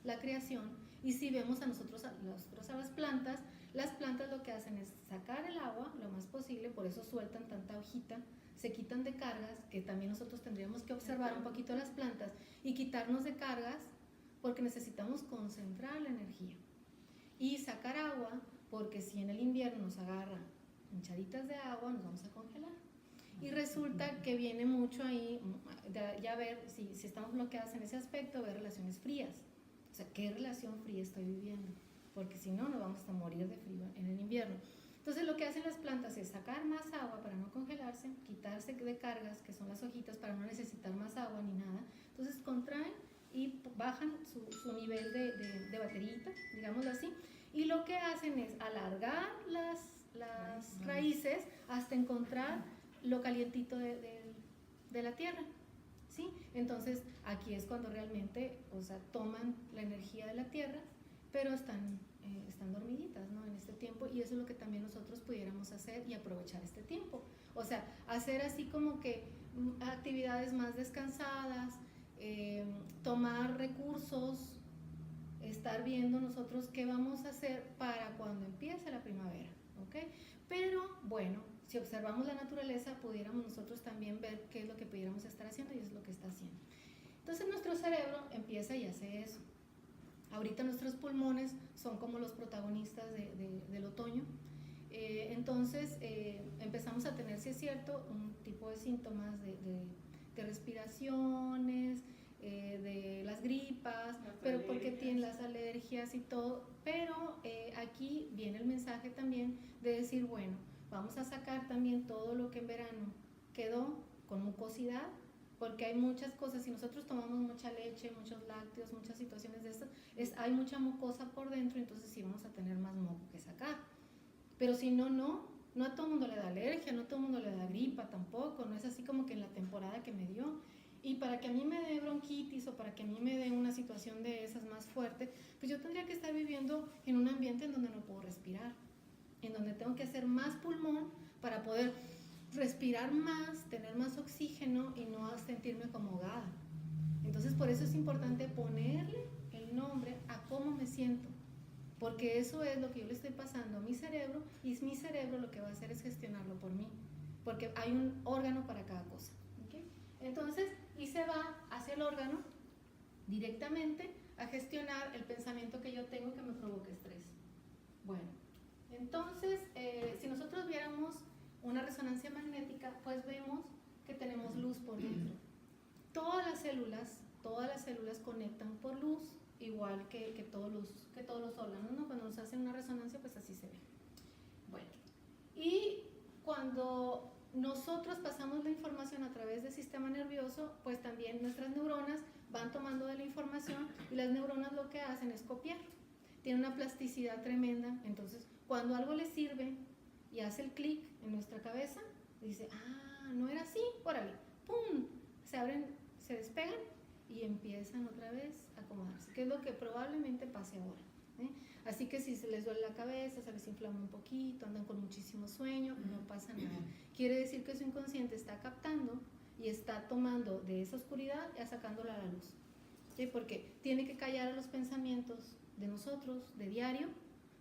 la creación, y si vemos a nosotros a las plantas lo que hacen es sacar el agua lo más posible, por eso sueltan tanta hojita, se quitan de cargas, que también nosotros tendríamos que observar un poquito las plantas y quitarnos de cargas, porque necesitamos concentrar la energía. Y sacar agua, porque si en el invierno nos agarra hinchaditas de agua, nos vamos a congelar. Y resulta que viene mucho ahí, ya ver si estamos bloqueadas en ese aspecto, ver relaciones frías. O sea, ¿qué relación fría estoy viviendo? Porque si no, nos vamos a morir de frío en el invierno. Entonces lo que hacen las plantas es sacar más agua para no congelarse, quitarse de cargas, que son las hojitas, para no necesitar más agua ni nada. Entonces contraen y bajan su nivel de baterita, digámoslo así, y lo que hacen es alargar las raíces hasta encontrar lo calientito de la tierra, ¿sí? Entonces aquí es cuando realmente, o sea, toman la energía de la tierra, pero están dormiditas, ¿no? En este tiempo, y eso es lo que también nosotros pudiéramos hacer y aprovechar este tiempo. O sea, hacer así como que actividades más descansadas, tomar recursos, estar viendo nosotros qué vamos a hacer para cuando empiece la primavera, ¿ok? Pero bueno, si observamos la naturaleza, pudiéramos nosotros también ver qué es lo que pudiéramos estar haciendo, y es lo que está haciendo. Entonces nuestro cerebro empieza y hace eso. Ahorita nuestros pulmones son como los protagonistas del otoño. Entonces empezamos a tener, si es cierto, un tipo de síntomas de respiraciones, de las gripas, pero porque tienen las alergias y todo. Pero aquí viene el mensaje también de decir, bueno, vamos a sacar también todo lo que en verano quedó con mucosidad, porque hay muchas cosas. Si nosotros tomamos mucha leche, muchos lácteos, muchas situaciones de estas, hay mucha mucosa por dentro, entonces sí vamos a tener más moco que sacar. Pero si no no a todo el mundo le da alergia, no a todo el mundo le da gripa tampoco, no es así como que en la temporada que me dio. Y para que a mí me dé bronquitis o para que a mí me dé una situación de esas más fuerte, pues yo tendría que estar viviendo en un ambiente en donde no puedo respirar, en donde tengo que hacer más pulmón para poder respirar más, tener más oxígeno y no sentirme como ahogada. Entonces por eso es importante ponerle el nombre a cómo me siento, porque eso es lo que yo le estoy pasando a mi cerebro y mi cerebro lo que va a hacer es gestionarlo por mí, porque hay un órgano para cada cosa. ¿Okay? Entonces, y se va hacia el órgano directamente a gestionar el pensamiento que yo tengo que me provoque estrés. Bueno, entonces, si nosotros viéramos una resonancia magnética, pues vemos que tenemos luz por dentro. Todas las células conectan por luz, igual que todos los órganos, ¿no? Cuando nos hacen una resonancia, pues así se ve. Bueno, y cuando nosotros pasamos la información a través del sistema nervioso, pues también nuestras neuronas van tomando de la información y las neuronas lo que hacen es copiar. Tienen una plasticidad tremenda, entonces cuando algo les sirve y hace el clic en nuestra cabeza, dice, no era así, órale, ¡pum! Se abren, se despegan y empiezan otra vez a acomodarse, que es lo que probablemente pase ahora. Así que si se les duele la cabeza, se les inflama un poquito, andan con muchísimo sueño, no pasa nada. Quiere decir que su inconsciente está captando y está tomando de esa oscuridad y sacándola a la luz. ¿Sí? Porque tiene que callar a los pensamientos de nosotros, de diario,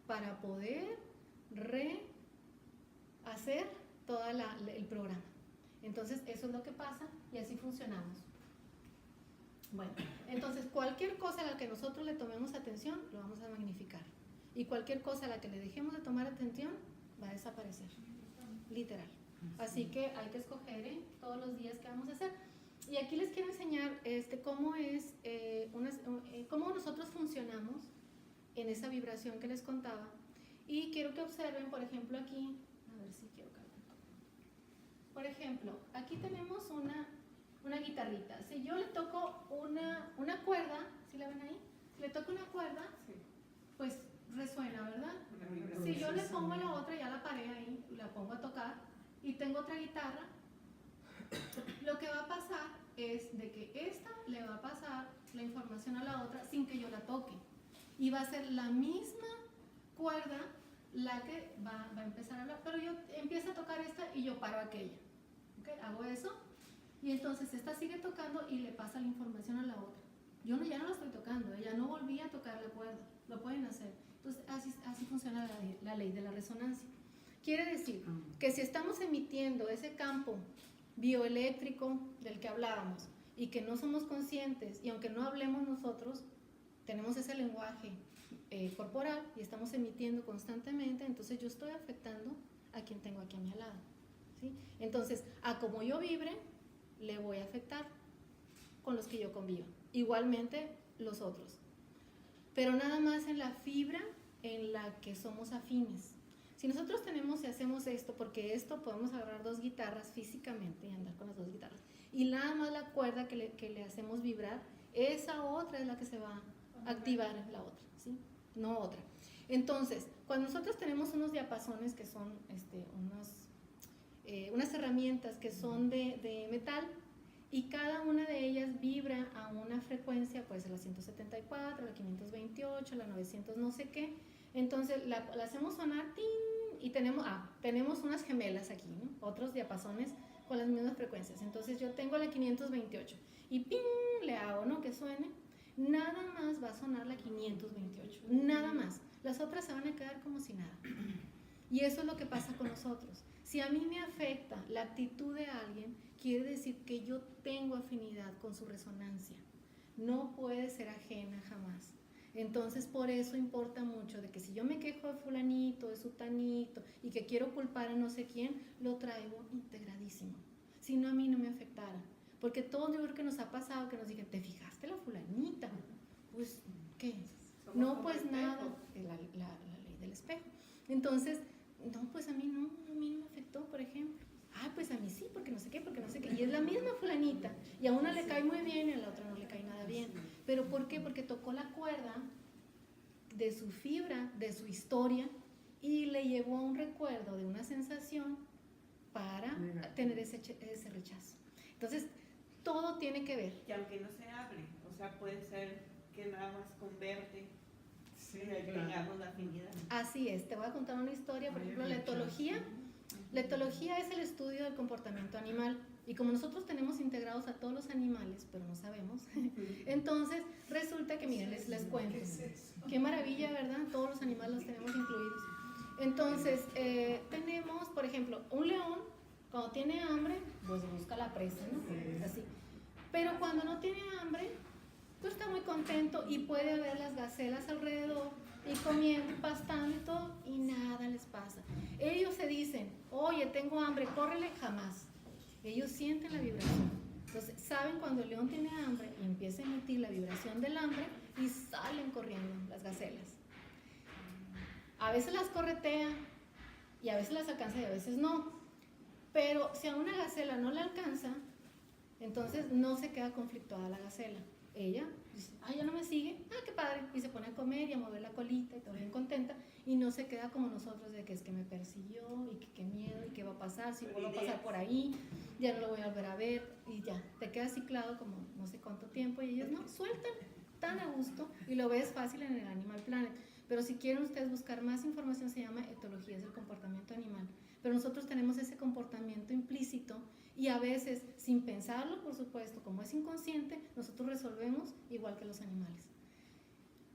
para poder rehacer todo el programa. Entonces, eso es lo que pasa y así funcionamos. Bueno, entonces cualquier cosa a la que nosotros le tomemos atención, lo vamos a magnificar. Y cualquier cosa a la que le dejemos de tomar atención, va a desaparecer. Literal. Así que hay que escoger todos los días que vamos a hacer. Y aquí les quiero enseñar cómo nosotros funcionamos en esa vibración que les contaba. Y quiero que observen, por ejemplo, aquí, a ver si quiero calmar. Por ejemplo, aquí tenemos una guitarrita. Si yo le toco una cuerda, ¿sí la ven ahí? Si le toco una cuerda, pues resuena, ¿verdad? Si yo le pongo la otra, ya la paré ahí, la pongo a tocar y tengo otra guitarra, lo que va a pasar es de que esta le va a pasar la información a la otra sin que yo la toque. Y va a ser la misma cuerda la que va a empezar a hablar, pero yo empiezo a tocar esta y yo paro aquella. ¿Okay? Hago eso. Y entonces esta sigue tocando y le pasa la información a la otra. Yo ya no la estoy tocando, ya no volví a tocar la cuerda. Lo pueden hacer. Entonces así funciona la ley de la resonancia. Quiere decir que si estamos emitiendo ese campo bioeléctrico del que hablábamos y que no somos conscientes y aunque no hablemos nosotros, tenemos ese lenguaje corporal y estamos emitiendo constantemente, entonces yo estoy afectando a quien tengo aquí a mi lado. ¿Sí? Entonces, a como yo vibre, le voy a afectar con los que yo convivo. Igualmente los otros. Pero nada más en la fibra en la que somos afines. Si nosotros tenemos y hacemos esto, porque esto podemos agarrar dos guitarras físicamente y andar con las dos guitarras, y nada más la cuerda que le hacemos vibrar, esa otra es la que se va a activar la otra, ¿sí? No otra. Entonces, cuando nosotros tenemos unos diapasones que son unas herramientas que son de metal y cada una de ellas vibra a una frecuencia, puede ser la 174, la 528, la 900 no sé qué, entonces la hacemos sonar ¡ting! Y tenemos unas gemelas aquí, ¿no? Otros diapasones con las mismas frecuencias, entonces yo tengo la 528 y ¡ping! Le hago, ¿no? Que suene, nada más va a sonar la 528, nada más, las otras se van a quedar como si nada. Y eso es lo que pasa con nosotros. Si a mí me afecta la actitud de alguien, quiere decir que yo tengo afinidad con su resonancia. No puede ser ajena jamás. Entonces, por eso importa mucho de que si yo me quejo de fulanito, de sutanito, y que quiero culpar a no sé quién, lo traigo integradísimo. Si no, a mí no me afectara. Porque todos yo creo que nos ha pasado que nos digan, ¿te fijaste la fulanita? Pues, ¿qué? No, pues nada. La ley del espejo. Entonces, no, pues a mí no me afectó, por ejemplo. Pues a mí sí, porque no sé qué. Y es la misma fulanita. Y a una le cae muy bien y a la otra no le cae nada bien. ¿Pero por qué? Porque tocó la cuerda de su fibra, de su historia, y le llevó a un recuerdo de una sensación para tener ese rechazo. Entonces, todo tiene que ver. Y aunque no se abre, o sea, puede ser que nada más converte, tengamos la afinidad. Así es, te voy a contar una historia, por ejemplo, la etología. La etología es el estudio del comportamiento animal y como nosotros tenemos integrados a todos los animales, pero no sabemos, entonces resulta que, miren, les cuento. Qué maravilla, ¿verdad? Todos los animales los tenemos incluidos. Entonces, tenemos, por ejemplo, un león, cuando tiene hambre, pues busca la presa, ¿no? Así. Pero cuando no tiene hambre, pues está muy contento y puede ver las gacelas alrededor y comiendo y pastando y todo y nada les pasa. Ellos se dicen, oye, tengo hambre, córrele, jamás. Ellos sienten la vibración. Entonces saben cuando el león tiene hambre y empieza a emitir la vibración del hambre y salen corriendo las gacelas. A veces las corretea y a veces las alcanza y a veces no. Pero si a una gacela no le alcanza, entonces no se queda conflictuada la gacela. Ella dice, ya no me sigue, qué padre, y se pone a comer y a mover la colita y todo bien contenta y no se queda como nosotros de que es que me persiguió y que qué miedo y qué va a pasar, si vuelvo a pasar por ahí, ya no lo voy a volver a ver y ya, te quedas ciclado como no sé cuánto tiempo y ellos no, sueltan tan a gusto y lo ves fácil en el Animal Planet. Pero si quieren ustedes buscar más información se llama etologías del comportamiento animal, pero nosotros tenemos ese comportamiento implícito y a veces, sin pensarlo, por supuesto, como es inconsciente, nosotros resolvemos igual que los animales.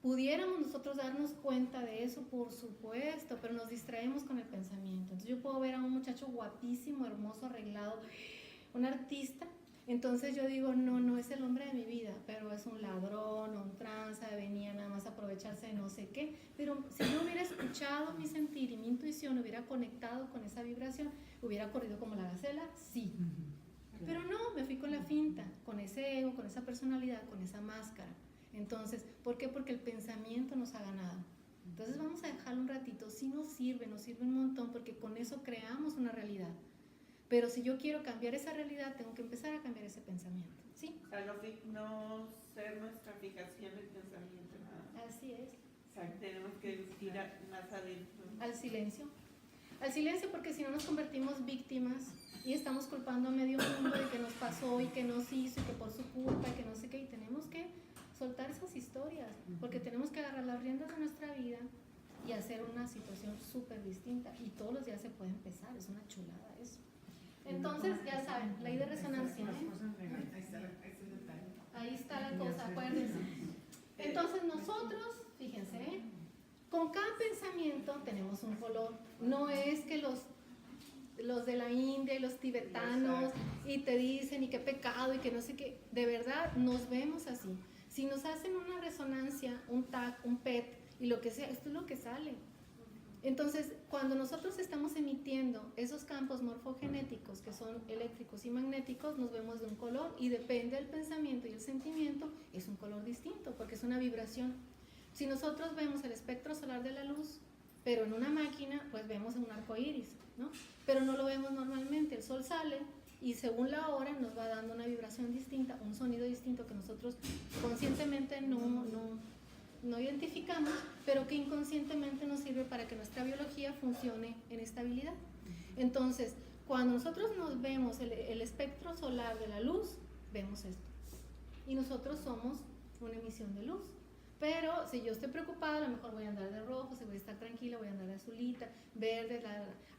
Pudiéramos nosotros darnos cuenta de eso, por supuesto, pero nos distraemos con el pensamiento. Entonces yo puedo ver a un muchacho guapísimo, hermoso, arreglado, un artista, entonces yo digo, no es el hombre de mi vida, pero es un ladrón, un tranza, venía nada más a aprovecharse de no sé qué. Pero si yo hubiera escuchado mi sentir y mi intuición, hubiera conectado con esa vibración, hubiera corrido como la gacela, sí. Pero no, me fui con la finta, con ese ego, con esa personalidad, con esa máscara. Entonces, ¿por qué? Porque el pensamiento nos ha ganado. Entonces vamos a dejarlo un ratito, sí nos sirve un montón, porque con eso creamos una realidad. Pero si yo quiero cambiar esa realidad, tengo que empezar a cambiar ese pensamiento, ¿sí? O sea, no ser nuestra fijación el pensamiento, nada. Así es. O sea, tenemos que ir más adentro. Al silencio. Al silencio, porque si no nos convertimos víctimas y estamos culpando a medio mundo de que nos pasó y que nos hizo y que por su culpa y que no sé qué, y tenemos que soltar esas historias, porque tenemos que agarrar las riendas de nuestra vida y hacer una situación súper distinta y todos los días se puede empezar, es una chulada eso. Entonces, ya saben, ley de resonancia, ahí está la cosa, acuérdense. Entonces nosotros, fíjense, con cada pensamiento tenemos un color. No es que los de la India y los tibetanos y te dicen y qué pecado y que no sé qué, de verdad nos vemos así. Si nos hacen una resonancia, un TAC, un PET y lo que sea, esto es lo que sale. Entonces, cuando nosotros estamos emitiendo esos campos morfogenéticos que son eléctricos y magnéticos, nos vemos de un color y depende del pensamiento y el sentimiento, es un color distinto porque es una vibración. Si nosotros vemos el espectro solar de la luz, pero en una máquina, pues vemos un arco iris, ¿no? Pero no lo vemos normalmente, el sol sale y según la hora nos va dando una vibración distinta, un sonido distinto que nosotros conscientemente no identificamos, pero que inconscientemente nos sirve para que nuestra biología funcione en estabilidad. Entonces, cuando nosotros nos vemos el espectro solar de la luz, vemos esto. Y nosotros somos una emisión de luz. Pero si yo estoy preocupada, a lo mejor voy a andar de rojo, si voy a estar tranquila, voy a andar de azulita, verde,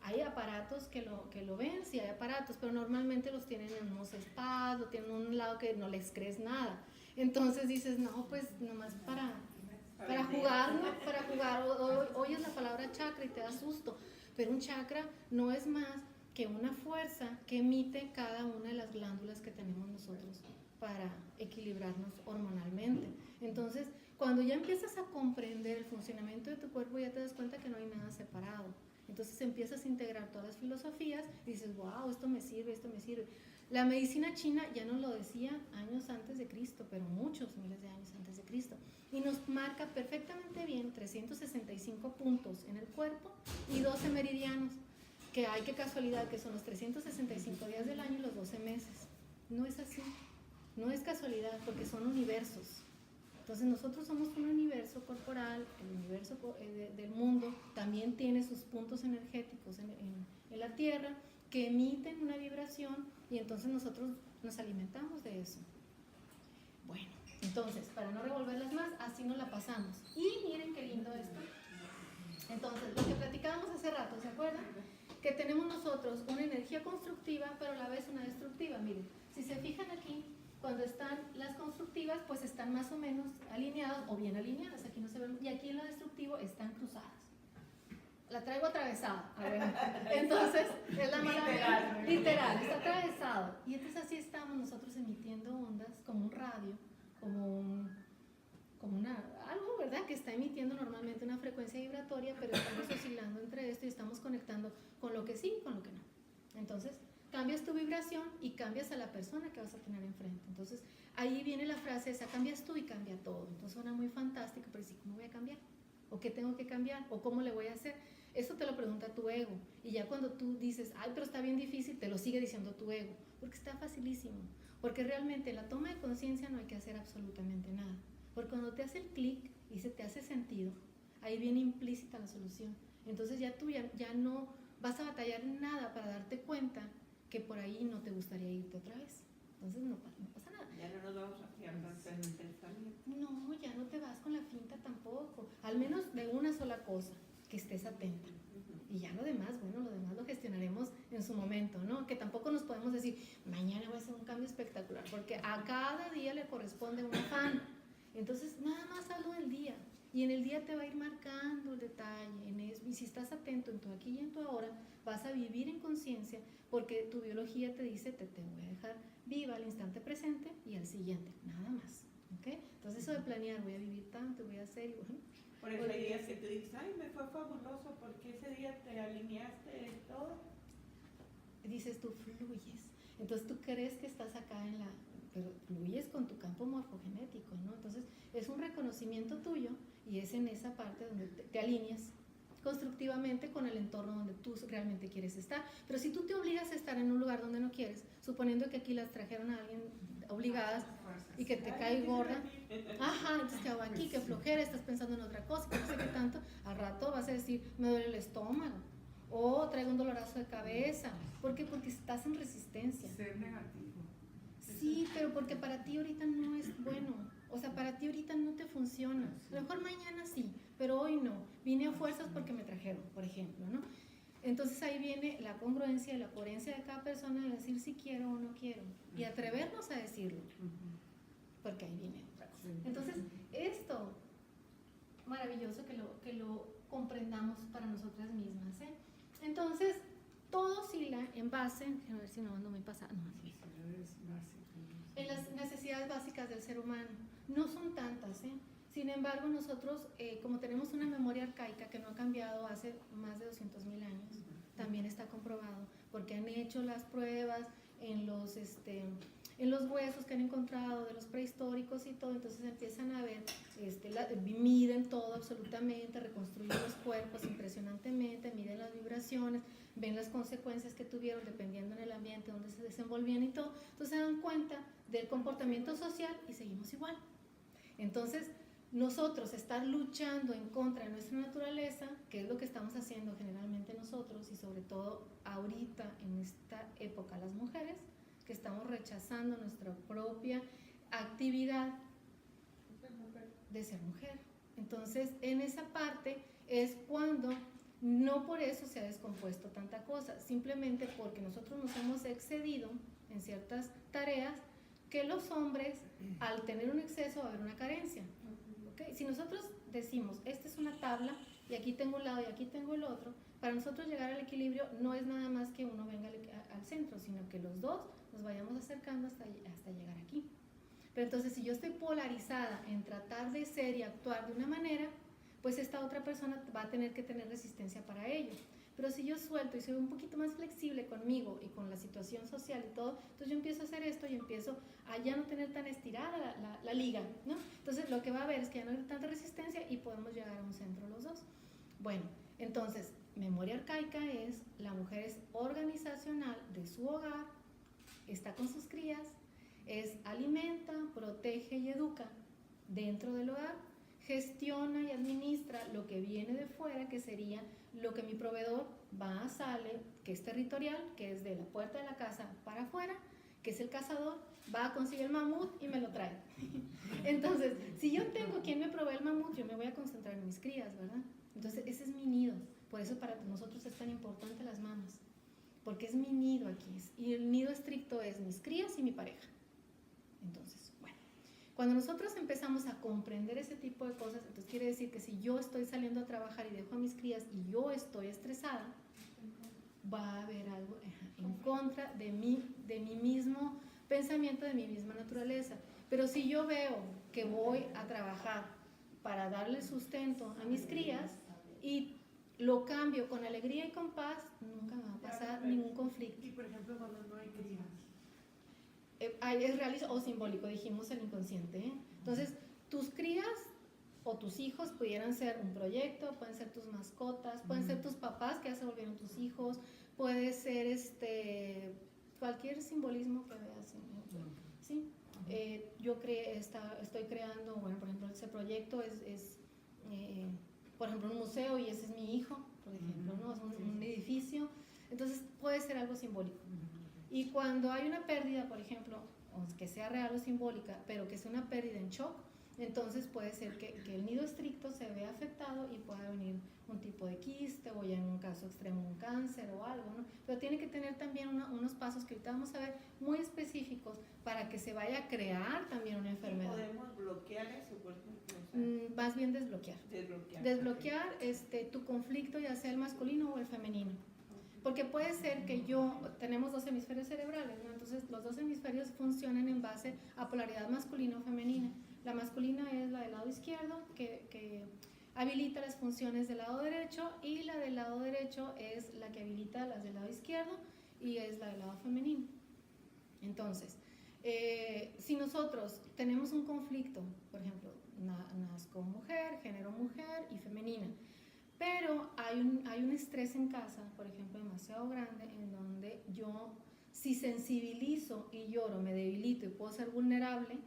hay aparatos que lo ven, sí hay aparatos, pero normalmente los tienen en unos spas, lo tienen en un lado que no les crees nada. Entonces dices, no, pues nomás para jugar, ¿no? Para jugar, oyes la palabra chakra y te da susto, pero un chakra no es más que una fuerza que emite cada una de las glándulas que tenemos nosotros para equilibrarnos hormonalmente. Entonces, cuando ya empiezas a comprender el funcionamiento de tu cuerpo, ya te das cuenta que no hay nada separado. Entonces empiezas a integrar todas las filosofías y dices, wow, esto me sirve, esto me sirve. La medicina china ya nos lo decía años antes de Cristo, pero muchos miles de años antes de Cristo. Y nos marca perfectamente bien 365 puntos en el cuerpo y 12 meridianos, que hay que casualidad que son los 365 días del año y los 12 meses. No es así, no es casualidad porque son universos. Entonces nosotros somos un universo corporal corporal, el universo del mundo, también tiene sus puntos energéticos en la Tierra que emiten una vibración y entonces nosotros nos alimentamos de eso. Bueno, entonces, para no revolverlas más, así nos la pasamos. Y miren qué lindo esto. Entonces, lo que platicábamos hace rato, ¿se acuerdan? Que tenemos nosotros una energía constructiva, pero a la vez una destructiva. Miren, si se fijan aquí, cuando están las constructivas, pues están más o menos alineadas o bien alineadas, aquí no se ven, y aquí en lo destructivo están cruzadas. La traigo atravesada, a ver. Entonces, es la mala literal, está atravesado. Y entonces así estamos nosotros emitiendo ondas como un radio, como algo, ¿verdad? Que está emitiendo normalmente una frecuencia vibratoria, pero estamos oscilando entre esto y estamos conectando con lo que sí y con lo que no. Entonces, cambias tu vibración y cambias a la persona que vas a tener enfrente. Entonces, ahí viene la frase esa, cambias tú y cambia todo. Entonces suena muy fantástico, pero sí, ¿cómo voy a cambiar? ¿O qué tengo que cambiar? ¿O cómo le voy a hacer? Eso te lo pregunta tu ego. Y ya cuando tú dices, ay, pero está bien difícil, te lo sigue diciendo tu ego. Porque está facilísimo. Porque realmente en la toma de conciencia no hay que hacer absolutamente nada. Porque cuando te hace el clic y se te hace sentido, ahí viene implícita la solución. Entonces ya tú ya no vas a batallar en nada para darte cuenta que por ahí no te gustaría irte otra vez. Entonces no pasa nada. Ya no nos vamos a fiar tanto en el pensamiento. No, ya no te vas con la finta tampoco. Al menos de una sola cosa, que estés atenta. Y ya lo demás, bueno, lo demás lo gestionaremos en su momento, ¿no? Que tampoco nos podemos decir, mañana voy a hacer un cambio espectacular, porque a cada día le corresponde un afán. Entonces, nada más hablo del día. Y en el día te va a ir marcando el detalle en eso. Y si estás atento en tu aquí y en tu ahora, vas a vivir en conciencia, porque tu biología te dice, te voy a dejar viva al instante presente y al siguiente, nada más. ¿Okay? Entonces, eso de planear, voy a vivir tanto, voy a hacer, y bueno. Por eso hay días que tú dices, ay, me fue fabuloso, porque ese día te alineaste de todo. Dices tú, fluyes. Entonces, tú crees que estás acá pero fluyes con tu campo morfogenético, ¿no? Entonces, es un reconocimiento tuyo y es en esa parte donde te alineas constructivamente con el entorno donde tú realmente quieres estar. Pero si tú te obligas a estar en un lugar donde no quieres, suponiendo que aquí las trajeron a alguien obligadas y que te cae gorda, ajá, entonces ¿qué hago aquí? Que flojera, estás pensando en otra cosa, que no sé qué tanto, al rato vas a decir, me duele el estómago, o traigo un dolorazo de cabeza. ¿Por qué? Porque estás en resistencia. Ser negativo. Sí, pero porque para ti ahorita no es bueno. O sea, para ti ahorita no te funciona. A lo mejor mañana sí, pero hoy no. Vine a fuerzas porque me trajeron, por ejemplo, ¿no? Entonces ahí viene la congruencia y la coherencia de cada persona de decir si quiero o no quiero. Y atrevernos a decirlo. Porque ahí viene otra cosa. Entonces, esto, maravilloso que lo comprendamos para nosotras mismas, ¿eh? Entonces, todo oscila en base, a ver si no ando muy pasada, no, así. En las necesidades básicas del ser humano. No son tantas, ¿eh? Sin embargo, nosotros, como tenemos una memoria arcaica que no ha cambiado hace más de 200,000 años, también está comprobado, porque han hecho las pruebas en los huesos que han encontrado de los prehistóricos y todo, entonces empiezan a ver, miden todo absolutamente, reconstruyen los cuerpos impresionantemente, miden las vibraciones, ven las consecuencias que tuvieron dependiendo en el ambiente donde se desenvolvían y todo, entonces se dan cuenta del comportamiento social y seguimos igual. Entonces, nosotros estar luchando en contra de nuestra naturaleza, que es lo que estamos haciendo generalmente nosotros y sobre todo ahorita en esta época las mujeres, que estamos rechazando nuestra propia actividad de ser mujer. Entonces, en esa parte es cuando no por eso se ha descompuesto tanta cosa, simplemente porque nosotros nos hemos excedido en ciertas tareas que los hombres, al tener un exceso, va a haber una carencia. ¿Okay? Si nosotros decimos, esta es una tabla y aquí tengo un lado y aquí tengo el otro, para nosotros llegar al equilibrio no es nada más que uno venga al centro, sino que los dos nos vayamos acercando hasta llegar aquí. Pero entonces, si yo estoy polarizada en tratar de ser y actuar de una manera, pues esta otra persona va a tener que tener resistencia para ello. Pero si yo suelto y soy un poquito más flexible conmigo y con la situación social y todo, entonces yo empiezo a hacer esto y empiezo a ya no tener tan estirada la liga, ¿no? Entonces lo que va a haber es que ya no hay tanta resistencia y podemos llegar a un centro los dos. Bueno, entonces, memoria arcaica es, la mujer es organizacional de su hogar, está con sus crías, alimenta, protege y educa dentro del hogar, gestiona y administra lo que viene de fuera, que sería lo que mi proveedor va, sale, que es territorial, que es de la puerta de la casa para afuera, que es el cazador, va a conseguir el mamut y me lo trae. Entonces, si yo tengo quien me provee el mamut, yo me voy a concentrar en mis crías, ¿verdad? Entonces, ese es mi nido. Por eso para nosotros es tan importante las mamas, porque es mi nido aquí. Y el nido estricto es mis crías y mi pareja. Entonces, bueno, cuando nosotros empezamos a comprender ese tipo de cosas, entonces quiere decir que si yo estoy saliendo a trabajar y dejo a mis crías y yo estoy estresada, va a haber algo en contra de mi mismo pensamiento, de mi misma naturaleza. Pero si yo veo que voy a trabajar para darle sustento a mis crías y lo cambio con alegría y con paz, nunca me va a pasar ningún conflicto. Y por ejemplo, cuando no hay crías. Es real o simbólico, dijimos el inconsciente, ¿eh? Entonces, tus crías o tus hijos pudieran ser un proyecto, pueden ser tus mascotas, pueden ser tus papás que ya se volvieron tus hijos, puede ser cualquier simbolismo que veas. ¿Sí? Yo estoy creando, bueno, por ejemplo, ese proyecto es por ejemplo, un museo y ese es mi hijo, por ejemplo, ¿no? Es un edificio, entonces puede ser algo simbólico. Y cuando hay una pérdida, por ejemplo, o que sea real o simbólica, pero que sea una pérdida en shock, entonces puede ser que el nido estricto se vea afectado y pueda venir un tipo de quiste o ya en un caso extremo un cáncer o algo, ¿no? Pero tiene que tener también unos pasos que ahorita vamos a ver muy específicos para que se vaya a crear también una enfermedad. ¿Podemos bloquear eso, por ejemplo? Más bien desbloquear. Desbloquear tu conflicto, ya sea el masculino o el femenino. Porque puede ser que tenemos dos hemisferios cerebrales, ¿no? Entonces los dos hemisferios funcionan en base a polaridad masculina o femenina. La masculina es la del lado izquierdo, que habilita las funciones del lado derecho, y la del lado derecho es la que habilita las del lado izquierdo y es la del lado femenino. Entonces, si nosotros tenemos un conflicto, por ejemplo, nazco mujer, género mujer y femenina, pero hay un estrés en casa, por ejemplo, demasiado grande, en donde yo, si sensibilizo y lloro, me debilito y puedo ser vulnerable,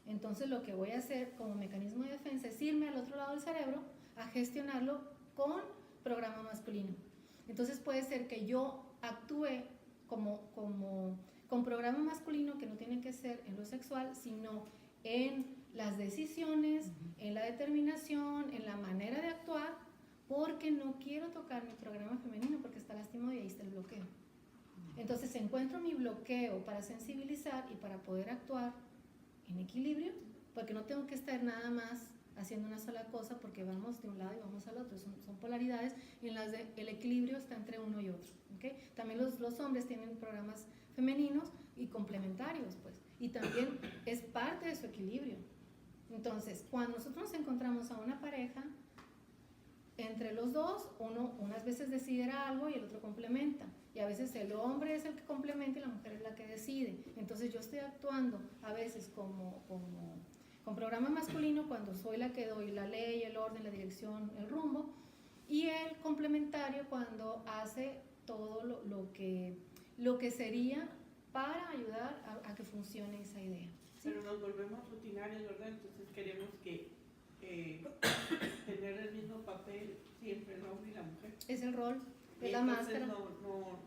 entonces lo que voy a hacer como mecanismo de defensa es irme al otro lado del cerebro a gestionarlo con programa masculino. Entonces puede ser que yo actúe con programa masculino, que no tiene que ser en lo sexual, sino en las decisiones, en la determinación, en la manera de actuar, porque no quiero tocar mi programa femenino porque está lastimado y ahí está el bloqueo. Entonces encuentro mi bloqueo para sensibilizar y para poder actuar en equilibrio, porque no tengo que estar nada más haciendo una sola cosa, porque vamos de un lado y vamos al otro, son polaridades en las de el equilibrio está entre uno y otro, ¿okay? También los hombres tienen programas femeninos y complementarios, pues, y también es parte de su equilibrio. Entonces, cuando nosotros nos encontramos a una pareja, entre los dos, uno unas veces decide algo y el otro complementa, y a veces el hombre es el que complementa y la mujer es la que decide. Entonces yo estoy actuando a veces con programa masculino cuando soy la que doy la ley, el orden, la dirección, el rumbo, y el complementario cuando hace todo lo que sería para ayudar a que funcione esa idea, ¿sí? Pero nos volvemos rutinarios, ¿verdad? Entonces queremos que tener el mismo papel siempre el hombre y la mujer. Es el rol, es y la máscara. No,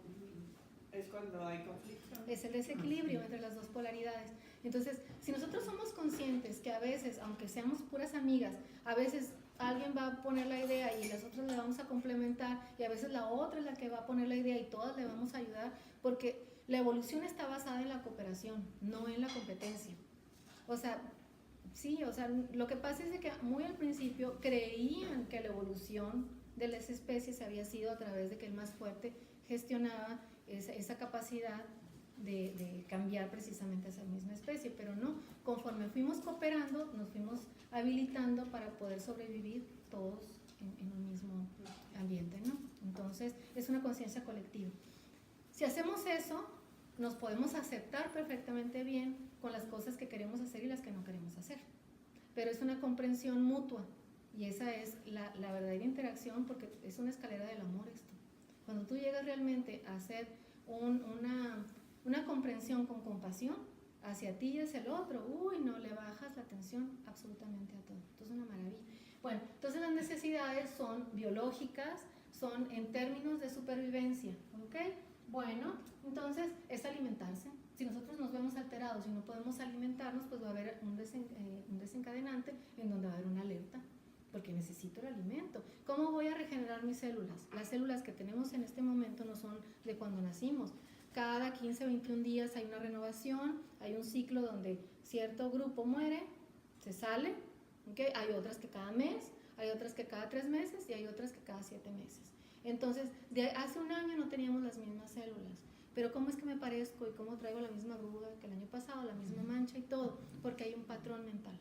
es cuando hay conflicto. Es el desequilibrio entre las dos polaridades. Entonces, si nosotros somos conscientes que a veces, aunque seamos puras amigas, a veces alguien va a poner la idea y las otras le vamos a complementar, y a veces la otra es la que va a poner la idea y todas le vamos a ayudar, porque la evolución está basada en la cooperación, no en la competencia. O sea, sí, o sea, lo que pasa es de que muy al principio creían que la evolución de las especies había sido a través de que el más fuerte gestionaba esa capacidad de cambiar precisamente esa misma especie, pero no, conforme fuimos cooperando, nos fuimos habilitando para poder sobrevivir todos en un mismo ambiente, ¿no? Entonces, es una conciencia colectiva. Si hacemos eso, nos podemos aceptar perfectamente bien con las cosas que queremos hacer y las que no queremos hacer, pero es una comprensión mutua, y esa es la verdadera interacción, porque es una escalera del amor esto. Cuando tú llegas realmente a hacer una comprensión con compasión, hacia ti y hacia el otro, uy, no, le bajas la tensión absolutamente a todo. Entonces, una maravilla. Bueno, entonces las necesidades son biológicas, son en términos de supervivencia, ¿ok? Bueno, entonces es alimentarse. Si nosotros nos vemos alterados y no podemos alimentarnos, pues va a haber un desencadenante en donde va a haber una alerta, porque necesito el alimento. ¿Cómo voy a regenerar mis células? Las células que tenemos en este momento no son de cuando nacimos. Cada 15, 21 días hay una renovación, hay un ciclo donde cierto grupo muere, se sale, ¿okay? Hay otras que cada mes, hay otras que cada 3 meses y hay otras que cada 7 meses. Entonces, de hace un año no teníamos las mismas células, pero ¿cómo es que me parezco y cómo traigo la misma arruga que el año pasado, la misma mancha y todo? Porque hay un patrón mental.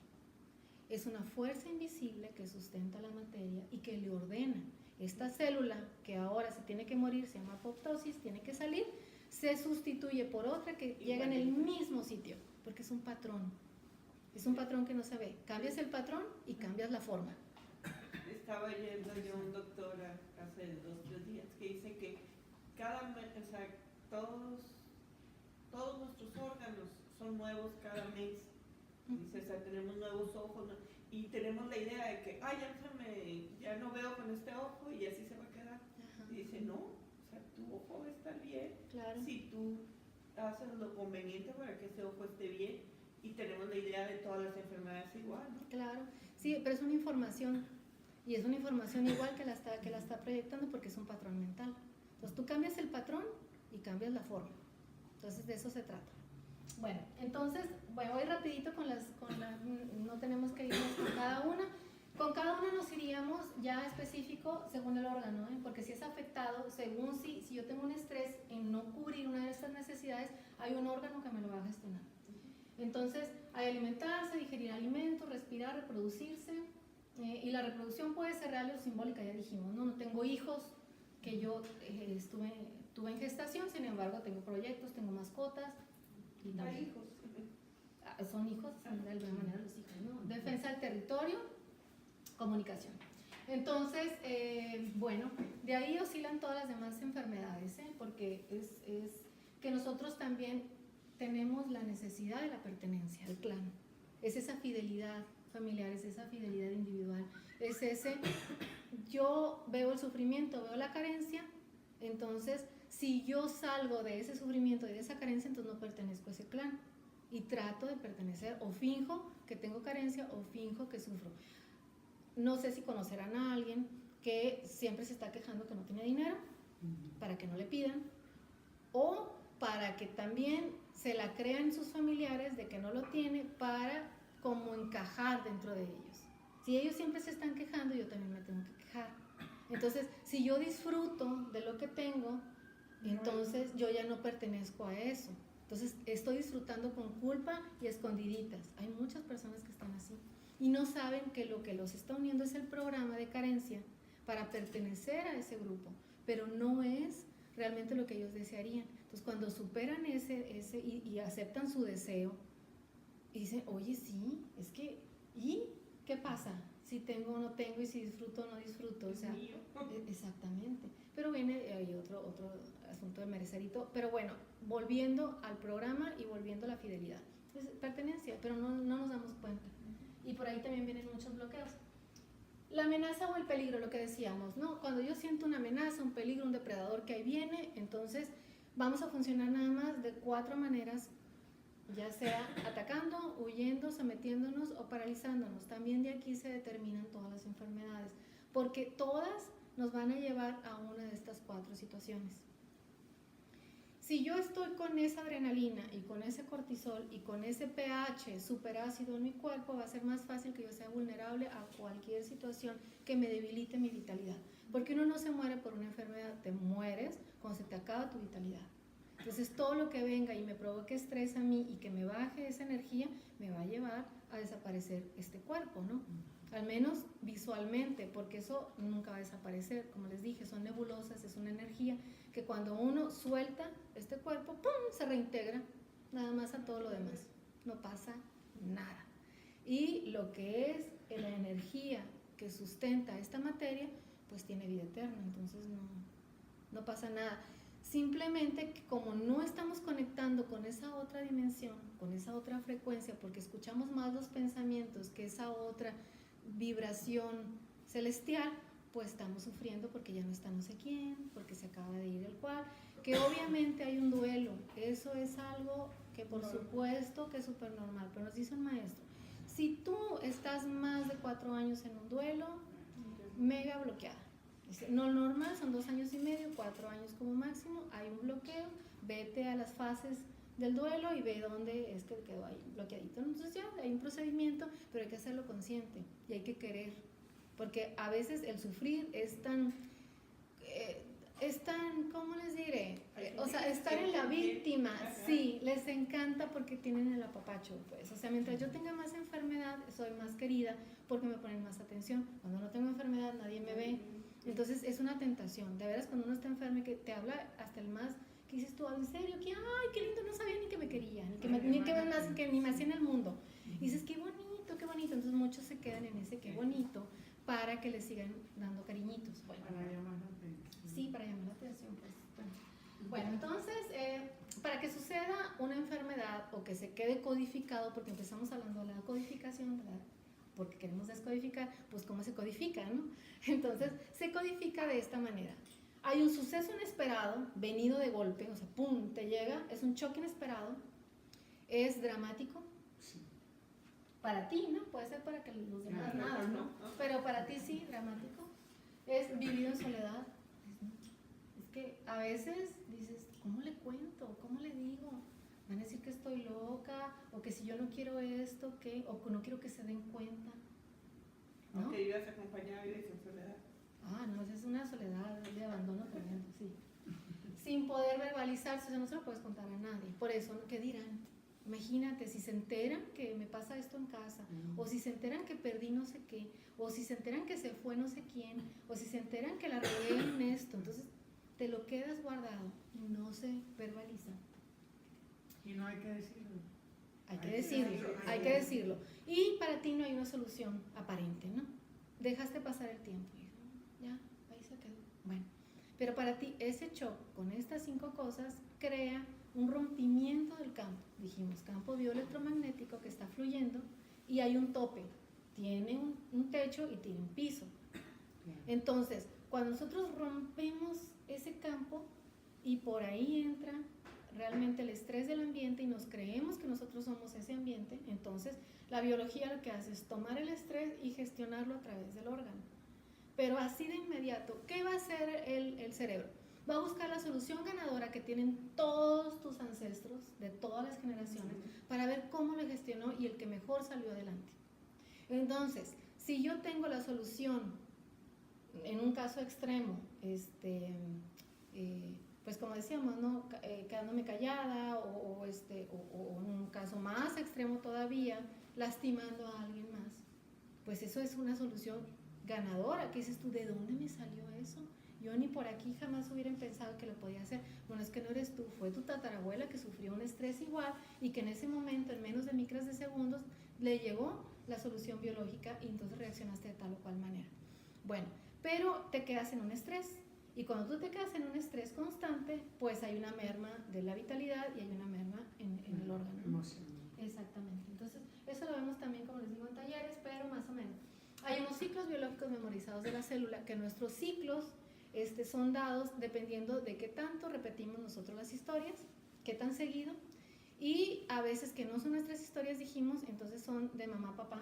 Es una fuerza invisible que sustenta la materia y que le ordena. Esta célula que ahora se tiene que morir, se llama apoptosis, tiene que salir, se sustituye por otra que llega en el mismo sitio, porque es un patrón. Es un patrón que no se ve. Cambias el patrón y cambias la forma. Estaba yendo yo a un doctor hace 2 o 3 días que dice que cada mes, o sea, todos nuestros órganos son nuevos cada mes. Dice, o sea, tenemos nuevos ojos, ¿no? Y tenemos la idea de que, ya no veo con este ojo y así se va a quedar. Ajá. Y dice, no, o sea, tu ojo va a estar bien. Claro. Si tú haces lo conveniente para que ese ojo esté bien, y tenemos la idea de todas las enfermedades igual, ¿no? Claro, sí, pero es una información, y es una información igual que la está proyectando porque es un patrón mental. Entonces tú cambias el patrón y cambias la forma. Entonces de eso se trata. Bueno, entonces voy rapidito no tenemos que irnos con cada una. Con cada una nos iríamos ya específico según el órgano, ¿eh? Porque si es afectado, según si yo tengo un estrés en no cubrir una de estas necesidades, hay un órgano que me lo va a gestionar. Entonces, hay alimentarse, digerir alimentos, respirar, reproducirse, y la reproducción puede ser real o simbólica, ya dijimos, no tengo hijos que yo tuve en gestación, sin embargo tengo proyectos, tengo mascotas. Y Hay hijos. Son hijos, de alguna manera los hijos, ¿no? Defensa del territorio, comunicación. Entonces, bueno, de ahí oscilan todas las demás enfermedades, porque es que nosotros también tenemos la necesidad de la pertenencia al clan. Es esa fidelidad familiar, es esa fidelidad individual, es ese, yo veo el sufrimiento, veo la carencia, entonces si yo salgo de ese sufrimiento y de esa carencia, entonces no pertenezco a ese clan y trato de pertenecer, o finjo que tengo carencia o finjo que sufro. No sé si conocerán a alguien que siempre se está quejando que no tiene dinero para que no le pidan, o para que también se la crean sus familiares de que no lo tiene, para como encajar dentro de ellos. Si ellos siempre se están quejando, yo también me tengo que quejar. Entonces, si yo disfruto de lo que tengo, entonces yo ya no pertenezco a eso. Entonces, estoy disfrutando con culpa y escondiditas. Hay muchas personas que están así y no saben que lo que los está uniendo es el programa de carencia para pertenecer a ese grupo, pero no es realmente lo que ellos desearían. Entonces, cuando superan ese y aceptan su deseo y dicen, oye, sí, es que, ¿y qué pasa? Si tengo o no tengo, y si disfruto o no disfruto, o sea, exactamente. Pero viene hay otro asunto de merecerito, pero bueno, volviendo al programa y volviendo a la fidelidad. Entonces, pertenencia, pero no nos damos cuenta. Y por ahí también vienen muchos bloqueos. La amenaza o el peligro, lo que decíamos, ¿no? Cuando yo siento una amenaza, un peligro, un depredador que ahí viene, entonces vamos a funcionar nada más de 4 maneras, ya sea atacando, huyendo, sometiéndonos o paralizándonos. También de aquí se determinan todas las enfermedades, porque todas nos van a llevar a una de estas 4 situaciones. Si yo estoy con esa adrenalina y con ese cortisol y con ese pH superácido en mi cuerpo, va a ser más fácil que yo sea vulnerable a cualquier situación que me debilite mi vitalidad. Porque uno no se muere por una enfermedad, te mueres cuando se te acaba tu vitalidad. Entonces todo lo que venga y me provoque estrés a mí y que me baje esa energía, me va a llevar a desaparecer este cuerpo, ¿no? Al menos visualmente, porque eso nunca va a desaparecer. Como les dije, son nebulosas, es una energía que cuando uno suelta este cuerpo, ¡pum!, se reintegra nada más a todo lo demás. No pasa nada. Y lo que es la energía que sustenta esta materia, pues tiene vida eterna, entonces no pasa nada. Simplemente que como no estamos conectando con esa otra dimensión, con esa otra frecuencia, porque escuchamos más los pensamientos que esa otra vibración celestial, pues estamos sufriendo porque ya no está no sé quién, porque se acaba de ir el cual, que obviamente hay un duelo, eso es algo que por supuesto que es súper normal, pero nos dice un maestro, si tú estás más de 4 años en un duelo, mega bloqueada. Dice, no normal, son 2 años y medio, 4 años como máximo, hay un bloqueo, vete a las fases del duelo y ve dónde es que quedó ahí bloqueadito. Entonces ya hay un procedimiento, pero hay que hacerlo consciente y hay que querer, porque a veces el sufrir es tan, ¿cómo les diré? O sea, estar en la víctima, sí, les encanta porque tienen el apapacho, pues. O sea, mientras yo tenga más enfermedad, soy más querida porque me ponen más atención. Cuando no tengo enfermedad, nadie me ve. Entonces es una tentación. De veras, cuando uno está enfermo y que te habla hasta el más, que dices tú, en serio, que ay, qué lindo, no sabía ni que me quería, ni me hacía en el mundo. Y dices, qué bonito, qué bonito. Entonces muchos se quedan en ese qué bonito para que les sigan dando cariñitos. Bueno, Para llamar la atención. sí, para llamar la atención, pues. Bueno, entonces, para que suceda una enfermedad o que se quede codificado, porque empezamos hablando de la codificación, ¿verdad? Porque queremos descodificar, pues cómo se codifica, ¿no? Entonces, se codifica de esta manera. Hay un suceso inesperado, venido de golpe, o sea, pum, te llega, es un choque inesperado, es dramático. Sí. Para ti, ¿no? Puede ser para que los demás Claro, nada, ¿no? Pero para ti sí, dramático. Es vivido en soledad. Es que a veces dices, ¿cómo le cuento? ¿Cómo le digo? Van a decir que estoy loca, o que si yo no quiero esto, ¿qué? O que no quiero que se den cuenta, ¿no? Aunque vivas acompañada, vives en soledad. Ah, no, esa es una soledad de abandono tremendo, sí. Sin poder verbalizarse, o sea, no se lo puedes contar a nadie. Por eso, ¿qué dirán? Imagínate, si se enteran que me pasa esto en casa, o si se enteran que perdí no sé qué, o si se enteran que se fue no sé quién, o si se enteran que la regué en esto, entonces te lo quedas guardado y no se verbaliza. Y no hay que decirlo. Hay que decirlo. Y para ti no hay una solución aparente, ¿no? Dejaste pasar el tiempo y ya, ahí se quedó. Bueno, pero para ti ese shock con estas 5 cosas crea un rompimiento del campo. Dijimos, campo bioelectromagnético que está fluyendo y hay un tope. Tiene un techo y tiene un piso. Entonces, cuando nosotros rompemos ese campo y por ahí entra realmente el estrés del ambiente y nos creemos que nosotros somos ese ambiente, entonces la biología lo que hace es tomar el estrés y gestionarlo a través del órgano. Pero así de inmediato, ¿qué va a hacer el cerebro? Va a buscar la solución ganadora que tienen todos tus ancestros de todas las generaciones para ver cómo lo gestionó y el que mejor salió adelante. Entonces, si yo tengo la solución en un caso extremo, pues como decíamos, ¿no? Quedándome callada o en un caso más extremo todavía, lastimando a alguien más, pues eso es una solución ganadora. ¿Qué dices tú? ¿De dónde me salió eso? Yo ni por aquí jamás hubieran pensado que lo podía hacer. Bueno, es que no eres tú, fue tu tatarabuela que sufrió un estrés igual y que en ese momento, en menos de micras de segundos, le llegó la solución biológica y entonces reaccionaste de tal o cual manera. Bueno, pero te quedas en un estrés. Y cuando tú te quedas en un estrés constante, pues hay una merma de la vitalidad y hay una merma en el órgano. Emocional. Exactamente. Entonces, eso lo vemos también, como les digo, en talleres, pero más o menos. Hay unos ciclos biológicos memorizados de la célula, que nuestros ciclos son dados dependiendo de qué tanto repetimos nosotros las historias, qué tan seguido, y a veces que no son nuestras historias, dijimos, entonces son de mamá, papá,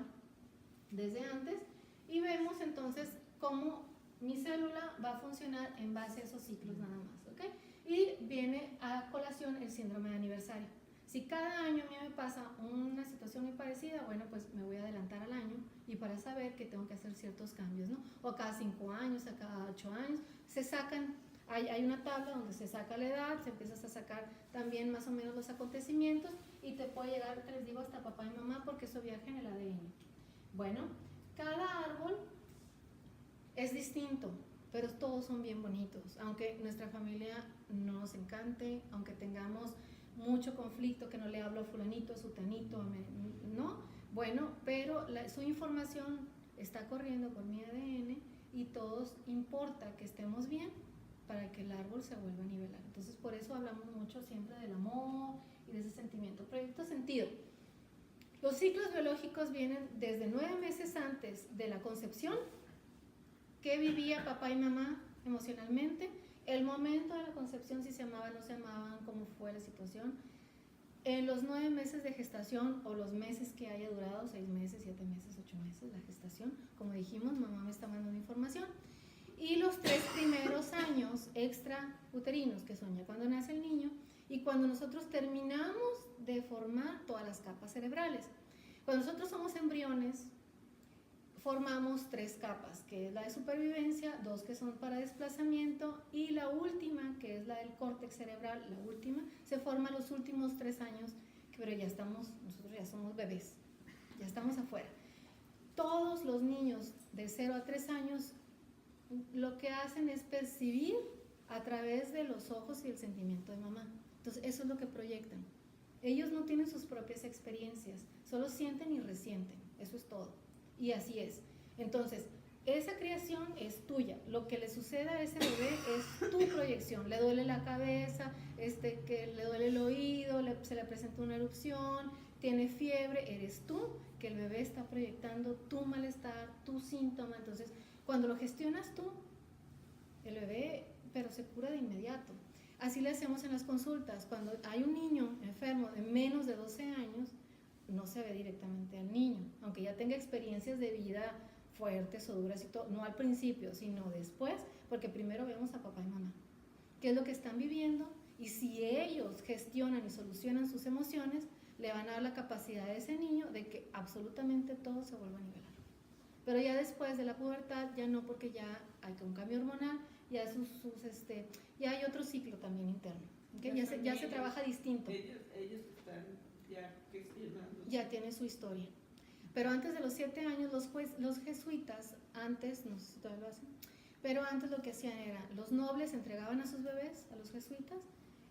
desde antes, y vemos entonces cómo mi célula va a funcionar en base a esos ciclos nada más, ¿ok? Y viene a colación el síndrome de aniversario. Si cada año a mí me pasa una situación muy parecida, bueno, pues me voy a adelantar al año y para saber que tengo que hacer ciertos cambios, ¿no? O a cada 5 años, a cada 8 años, se sacan, hay una tabla donde se saca la edad, se empiezas a sacar también más o menos los acontecimientos y te puede llegar, te les digo, hasta papá y mamá porque eso viaja en el ADN. Bueno, cada árbol es distinto, pero todos son bien bonitos, aunque nuestra familia no nos encante, aunque tengamos mucho conflicto, que no le hablo a fulanito, a sutanito, ¿no? Bueno, pero su información está corriendo por mi ADN y todos importa que estemos bien para que el árbol se vuelva a nivelar. Entonces, por eso hablamos mucho siempre del amor y de ese sentimiento. Proyecto sentido. Los ciclos biológicos vienen desde 9 meses antes de la concepción, qué vivía papá y mamá emocionalmente, el momento de la concepción, si se amaban, no se amaban, cómo fue la situación, en los 9 meses de gestación o los meses que haya durado, 6 meses, 7 meses, 8 meses, la gestación, como dijimos, mamá me está mandando información, y los 3 primeros años extrauterinos, que son ya cuando nace el niño, y cuando nosotros terminamos de formar todas las capas cerebrales. Cuando nosotros somos embriones, formamos 3 capas, que es la de supervivencia, 2 que son para desplazamiento, y la última, que es la del córtex cerebral, la última, se forma los últimos 3 años, pero ya estamos, nosotros ya somos bebés, ya estamos afuera. Todos los niños de 0 a 3 años lo que hacen es percibir a través de los ojos y el sentimiento de mamá. Entonces, eso es lo que proyectan. Ellos no tienen sus propias experiencias, solo sienten y resienten, eso es todo. Y así es. Entonces, esa creación es tuya. Lo que le suceda a ese bebé es tu proyección. Le duele la cabeza, que le duele el oído, se le presenta una erupción, tiene fiebre, eres tú que el bebé está proyectando tu malestar, tu síntoma. Entonces, cuando lo gestionas tú, el bebé, pero se cura de inmediato. Así le hacemos en las consultas. Cuando hay un niño enfermo de menos de 12 años, no se ve directamente al niño, aunque ya tenga experiencias de vida fuertes o duras y todo, no al principio, sino después, porque primero vemos a papá y mamá, qué es lo que están viviendo, y si ellos gestionan y solucionan sus emociones, le van a dar la capacidad a ese niño de que absolutamente todo se vuelva a nivelar. Pero ya después de la pubertad, ya no, porque ya hay un cambio hormonal, ya, ya hay otro ciclo también interno, ¿okay? Ya se trabaja distinto. Ellos están ya gestionando. Ya tiene su historia. Pero antes de los 7 años, los jesuitas, antes, no sé si todavía lo hacen, pero antes lo que hacían era, los nobles entregaban a sus bebés a los jesuitas,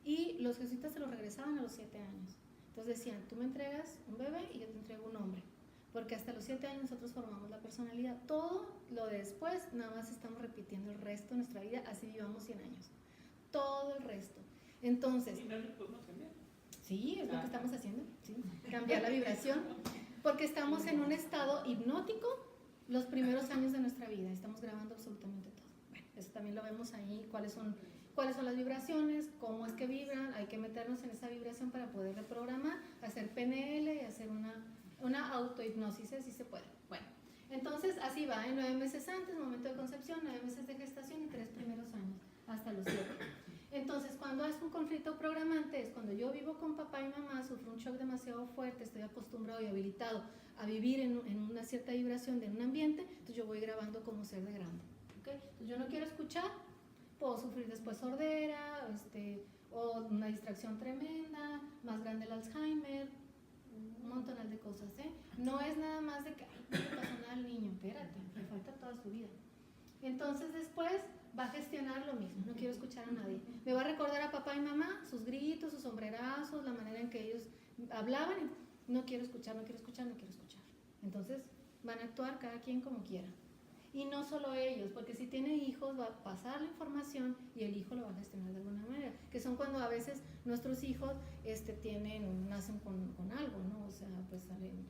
y los jesuitas se los regresaban a los 7 años. Entonces decían, tú me entregas un bebé y yo te entrego un hombre, porque hasta los 7 años nosotros formamos la personalidad. Todo lo de después, nada más estamos repitiendo el resto de nuestra vida, así vivamos 100 años. Todo el resto. Entonces, ¿Y no lo podemos cambiar? sí, es lo que estamos haciendo, ¿sí? Cambiar la vibración, porque estamos en un estado hipnótico los primeros años de nuestra vida, estamos grabando absolutamente todo. Bueno, eso también lo vemos ahí, cuáles son las vibraciones, cómo es que vibran, hay que meternos en esa vibración para poder reprogramar, hacer PNL y hacer una autohipnosis, si se puede. Bueno, entonces así va, en 9 meses antes, momento de concepción, 9 meses de gestación y 3 primeros años, hasta los 7. Entonces, cuando es un conflicto programante, es cuando yo vivo con papá y mamá, sufro un shock demasiado fuerte, estoy acostumbrado y habilitado a vivir en una cierta vibración de un ambiente, entonces yo voy grabando como ser de grande. ¿Okay? Entonces, yo no quiero escuchar, puedo sufrir después sordera, o una distracción tremenda, más grande el Alzheimer, un montón de cosas, ¿eh? No es nada más de que, ay, no le pasó nada al niño, espérate, le falta toda su vida. Entonces después va a gestionar lo mismo, no quiero escuchar a nadie. Me va a recordar a papá y mamá, sus gritos, sus sombrerazos, la manera en que ellos hablaban, y no quiero escuchar, no quiero escuchar, no quiero escuchar. Entonces van a actuar cada quien como quiera. Y no solo ellos, porque si tiene hijos va a pasar la información y el hijo lo va a gestionar de alguna manera, que son cuando a veces nuestros hijos nacen con algo, ¿no? O sea, pues salen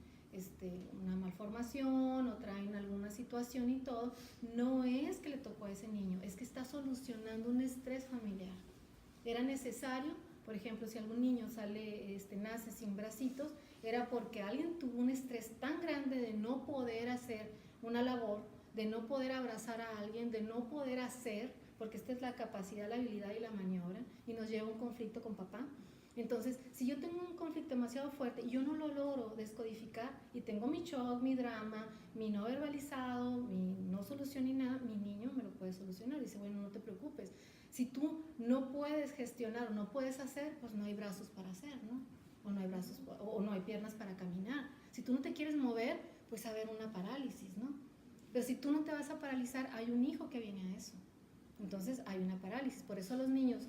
una malformación o traen alguna situación y todo. No es que le tocó a ese niño, es que está solucionando un estrés familiar. Era necesario, por ejemplo, si algún niño nace sin bracitos, era porque alguien tuvo un estrés tan grande de no poder hacer una labor, de no poder abrazar a alguien, de no poder hacer, porque esta es la capacidad, la habilidad y la maniobra, y nos lleva a un conflicto con papá. Entonces, si yo tengo un conflicto demasiado fuerte y yo no lo logro descodificar, y tengo mi shock, mi drama, mi no verbalizado, mi no solución ni nada, mi niño me lo puede solucionar. Dice, bueno, no te preocupes. Si tú no puedes gestionar o no puedes hacer, pues no hay brazos para hacer, ¿no? O no hay brazos, o no hay piernas para caminar. Si tú no te quieres mover, pues va a haber una parálisis, ¿no? Pero si tú no te vas a paralizar, hay un hijo que viene a eso. Entonces hay una parálisis. Por eso a los niños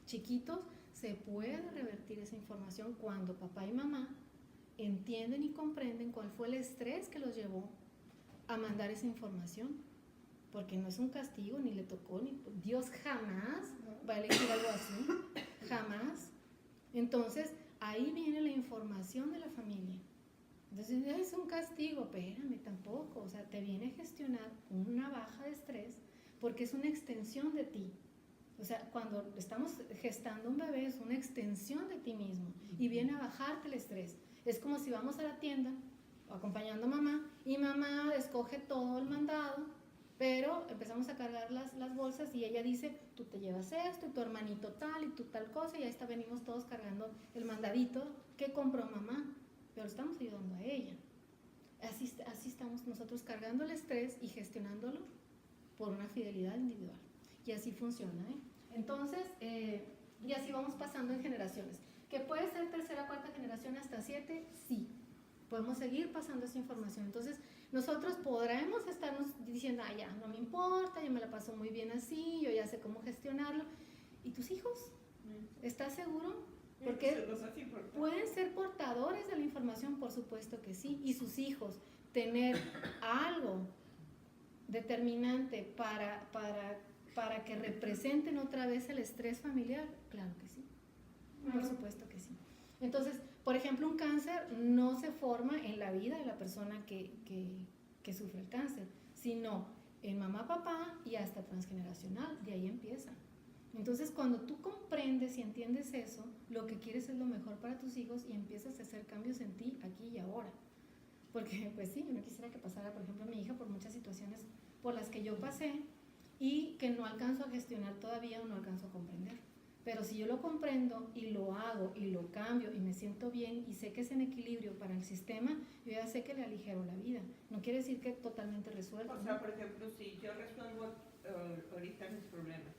chiquitos se puede revertir esa información cuando papá y mamá entienden y comprenden cuál fue el estrés que los llevó a mandar esa información. porque no es un castigo, ni le tocó, ni Dios jamás va a elegir algo así, jamás. Entonces, ahí viene la información de la familia. Entonces, es un castigo, espérame, tampoco, o sea, te viene a gestionar una baja de estrés porque es una extensión de ti. O sea, cuando estamos gestando un bebé es una extensión de ti mismo y viene a bajarte el estrés. Es como si vamos a la tienda acompañando a mamá y mamá escoge todo el mandado, pero empezamos a cargar las bolsas y ella dice, tú te llevas esto y tu hermanito tal y tú tal cosa y ahí está, venimos todos cargando el mandadito que compró mamá, pero estamos ayudando a ella. Así estamos nosotros cargando el estrés y gestionándolo por una fidelidad individual. Y así funciona, ¿eh? Entonces, y así vamos pasando en generaciones. ¿Que puede ser tercera, cuarta generación hasta 7? Sí. Podemos seguir pasando esa información. Entonces, nosotros podremos estarnos diciendo, ah, ya, no me importa, yo me la paso muy bien así, yo ya sé cómo gestionarlo. ¿Y tus hijos? ¿Estás seguro? Porque pueden ser portadores de la información, por supuesto que sí. Y sus hijos, tener algo determinante para que representen otra vez el estrés familiar, claro que sí, por supuesto que sí. Entonces, por ejemplo, un cáncer no se forma en la vida de la persona que sufre el cáncer, sino en mamá, papá y hasta transgeneracional, de ahí empieza. Entonces, cuando tú comprendes y entiendes eso, lo que quieres es lo mejor para tus hijos y empiezas a hacer cambios en ti, aquí y ahora. Porque, pues sí, yo no quisiera que pasara, por ejemplo, mi hija por muchas situaciones por las que yo pasé y que no alcanzo a gestionar todavía o no alcanzo a comprender. Pero si yo lo comprendo y lo hago y lo cambio y me siento bien y sé que es en equilibrio para el sistema, yo ya sé que le aligero la vida. No quiere decir que totalmente resuelto. O sea, por ejemplo, si yo resuelvo ahorita mis problemas,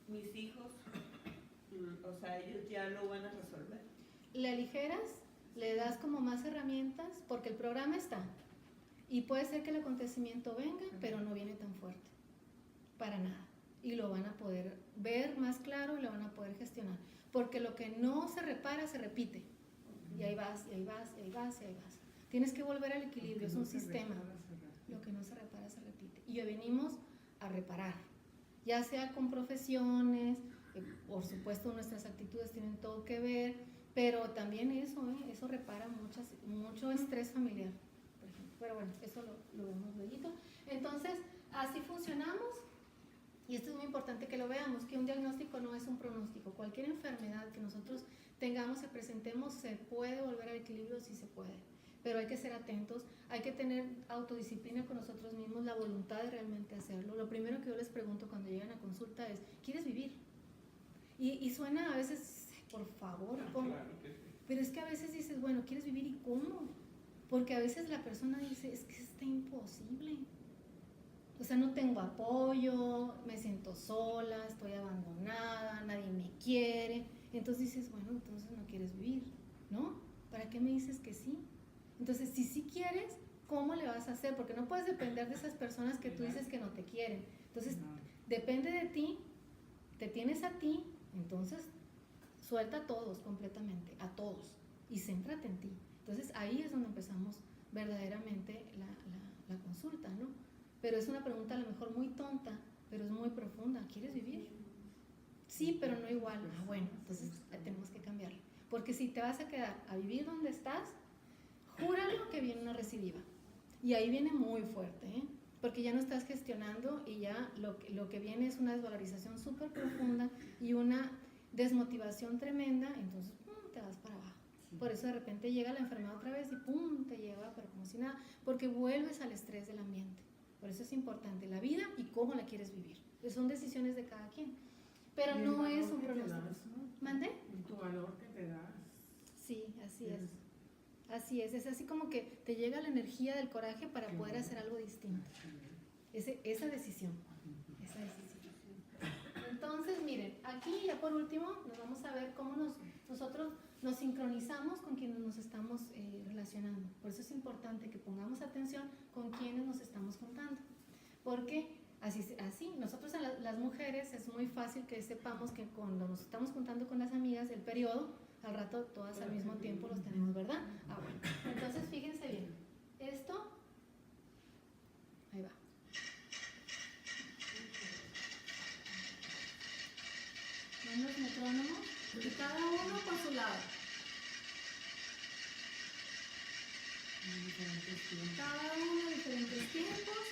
mis hijos, o sea, ellos ya lo van a resolver. Le aligeras, le das como más herramientas porque el programa está. Y puede ser que el acontecimiento venga, pero no viene tan fuerte. Para nada. Y lo van a poder ver más claro y lo van a poder gestionar. Porque lo que no se repara, se repite. Y ahí vas, y ahí vas, y ahí vas, y ahí vas. Tienes que volver al equilibrio, es un sistema. Lo que no se repara, se repite. Y hoy venimos a reparar. Ya sea con profesiones, por supuesto nuestras actitudes tienen todo que ver, pero también eso repara mucho estrés familiar. Pero bueno, eso lo vemos luego. Entonces, así funcionamos y esto es muy importante que lo veamos, que un diagnóstico no es un pronóstico. Cualquier enfermedad que nosotros tengamos y presentemos se puede volver al equilibrio, sí se puede, pero hay que ser atentos, hay que tener autodisciplina con nosotros mismos, la voluntad de realmente hacerlo. Lo primero que yo les pregunto cuando llegan a consulta es, ¿quieres vivir? Y suena a veces, por favor, ¿cómo? Claro que sí. Pero es que a veces dices, bueno, ¿quieres vivir y cómo? Porque a veces la persona dice, es que está imposible. O sea, no tengo apoyo, me siento sola, estoy abandonada, nadie me quiere. Entonces dices, bueno, entonces no quieres vivir, ¿no? ¿Para qué me dices que sí? Entonces, si sí quieres, ¿cómo le vas a hacer? Porque no puedes depender de esas personas que tú dices que no te quieren. Entonces, depende de ti, te tienes a ti, entonces suelta a todos completamente, a todos, y céntrate en ti. Entonces ahí es donde empezamos verdaderamente la consulta, ¿no? Pero es una pregunta a lo mejor muy tonta, pero es muy profunda. ¿Quieres vivir? Sí, pero no igual. Ah, bueno, entonces tenemos que cambiarlo. Porque si te vas a quedar a vivir donde estás, júralo que viene una recidiva. Y ahí viene muy fuerte, ¿eh? Porque ya no estás gestionando y ya lo que viene es una desvalorización súper profunda y una desmotivación tremenda, entonces te vas para abajo. Por eso de repente llega la enfermedad otra vez y ¡pum! Te lleva, pero como si nada, porque vuelves al estrés del ambiente. Por eso es importante la vida y cómo la quieres vivir. Son decisiones de cada quien. Pero no es un pronóstico. ¿Mande? Tu valor que te das. Sí, así es. Así es así como que te llega la energía del coraje para poder hacer algo distinto. Esa decisión. Entonces, miren, aquí ya por último nos vamos a ver cómo nosotros nos sincronizamos con quienes nos estamos relacionando. Por eso es importante que pongamos atención con quienes nos estamos juntando. Porque así nosotros las mujeres es muy fácil que sepamos que cuando nos estamos juntando con las amigas, el periodo, al rato todas al mismo tiempo los tenemos, ¿verdad? Ah, bueno. Entonces, fíjense bien. Esto, ahí va. y cada uno por su lado. En diferentes tiempos. Cada uno en diferentes tiempos,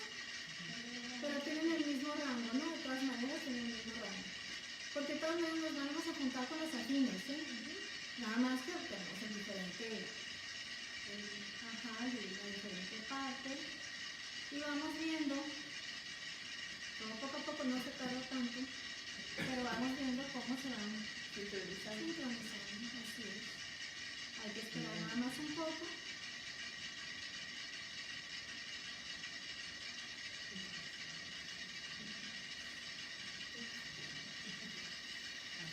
pero tienen el mismo rango, ¿no? De todas maneras tienen el mismo rango. Porque todos nos vamos a juntar con los afines, ¿sí? Nada más que tenemos en diferente, en diferente parte. Y vamos viendo, como poco a poco no se tarda tanto, pero vamos viendo cómo se van sincronizando, así es. Hay que esperar nada más un poco.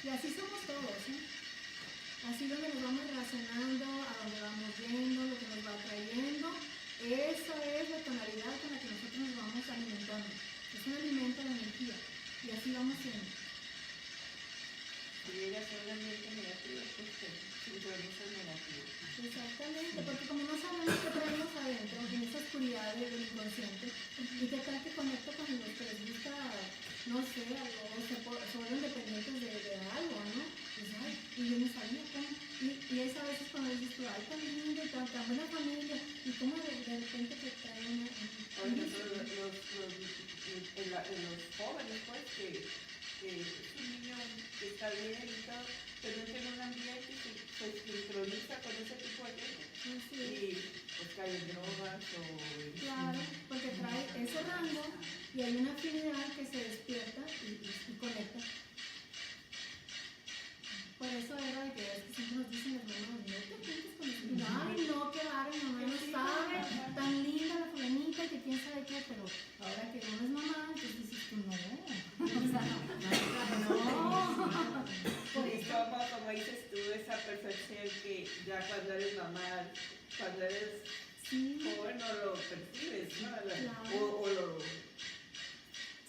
Y así somos todos, ¿eh? Así donde nos vamos relacionando, a donde vamos viendo, lo que nos va trayendo. Eso es la tonalidad con la que nosotros nos vamos alimentando. Es un alimento de energía. Y así vamos siendo. Si llega a ser un ambiente negativo, pues se sincroniza negativo. Exactamente, porque como no sabemos qué traemos adentro, en esa oscuridad del inconsciente, y qué tal que conecto con los que les gusta, no sé, algo, o se vuelven dependientes de algo, ¿no? Pues, ay, y yo no sabía cómo. Y es a veces cuando dices tú, ay, tan linda y tan buena familia, y cómo de repente te trae una. Por ejemplo, los jóvenes, pues, que es un niño que está bien y todo, pero entra en un ambiente que se sincroniza con ese tipo de gente. Así es. Y pues cae en drogas o Claro, porque trae ese rango y hay una afinidad que se despierta y conecta. Por eso era de que es que siempre nos dicen las mamás, no te juntes con los niños. Ay, no, qué raro, mi mamá no sabe, tan linda la fulanita, que quién sabe qué, pero ahora que uno es mamá, entonces dices tú, no. O sea, no. Por y eso. como dices tú, esa percepción que ya cuando eres mamá, cuando eres Sí, joven no lo percibes, ¿no? Claro. O lo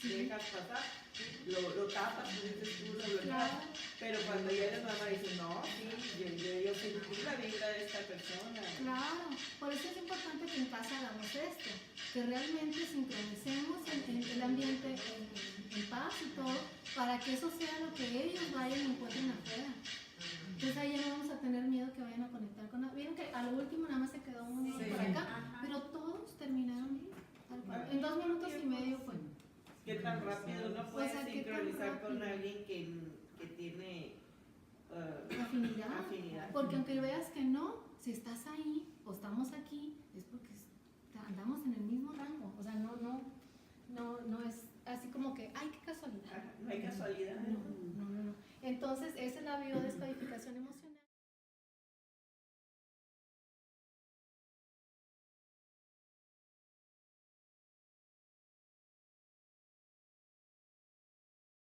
sí, dejas pasar, lo tapas, como dices tú, lo bloqueas. claro. Pero cuando ya eres mamá dices, no, sí, yo sentí la vibra de esta persona. Claro, por eso es importante que en casa hagamos esto, que realmente sincronicemos el ambiente en paz y todo, para que eso sea lo que ellos vayan y encuentren afuera. Entonces ahí ya no vamos a tener miedo que vayan a conectar con... Vieron que a lo último nada más se quedó uno Sí. por acá, pero todos terminaron tal cual. En 2 minutos y medio fue. ¿Qué tan rápido uno puede O sea, ¿qué tan sincronizar con rápido? alguien que tiene Afinidad. Porque aunque veas que no, si estás ahí o estamos aquí, es porque andamos en el mismo rango. O sea, no es así como que, ay, qué casualidad. No hay casualidad. No. Entonces, esa es la biodescodificación emocional.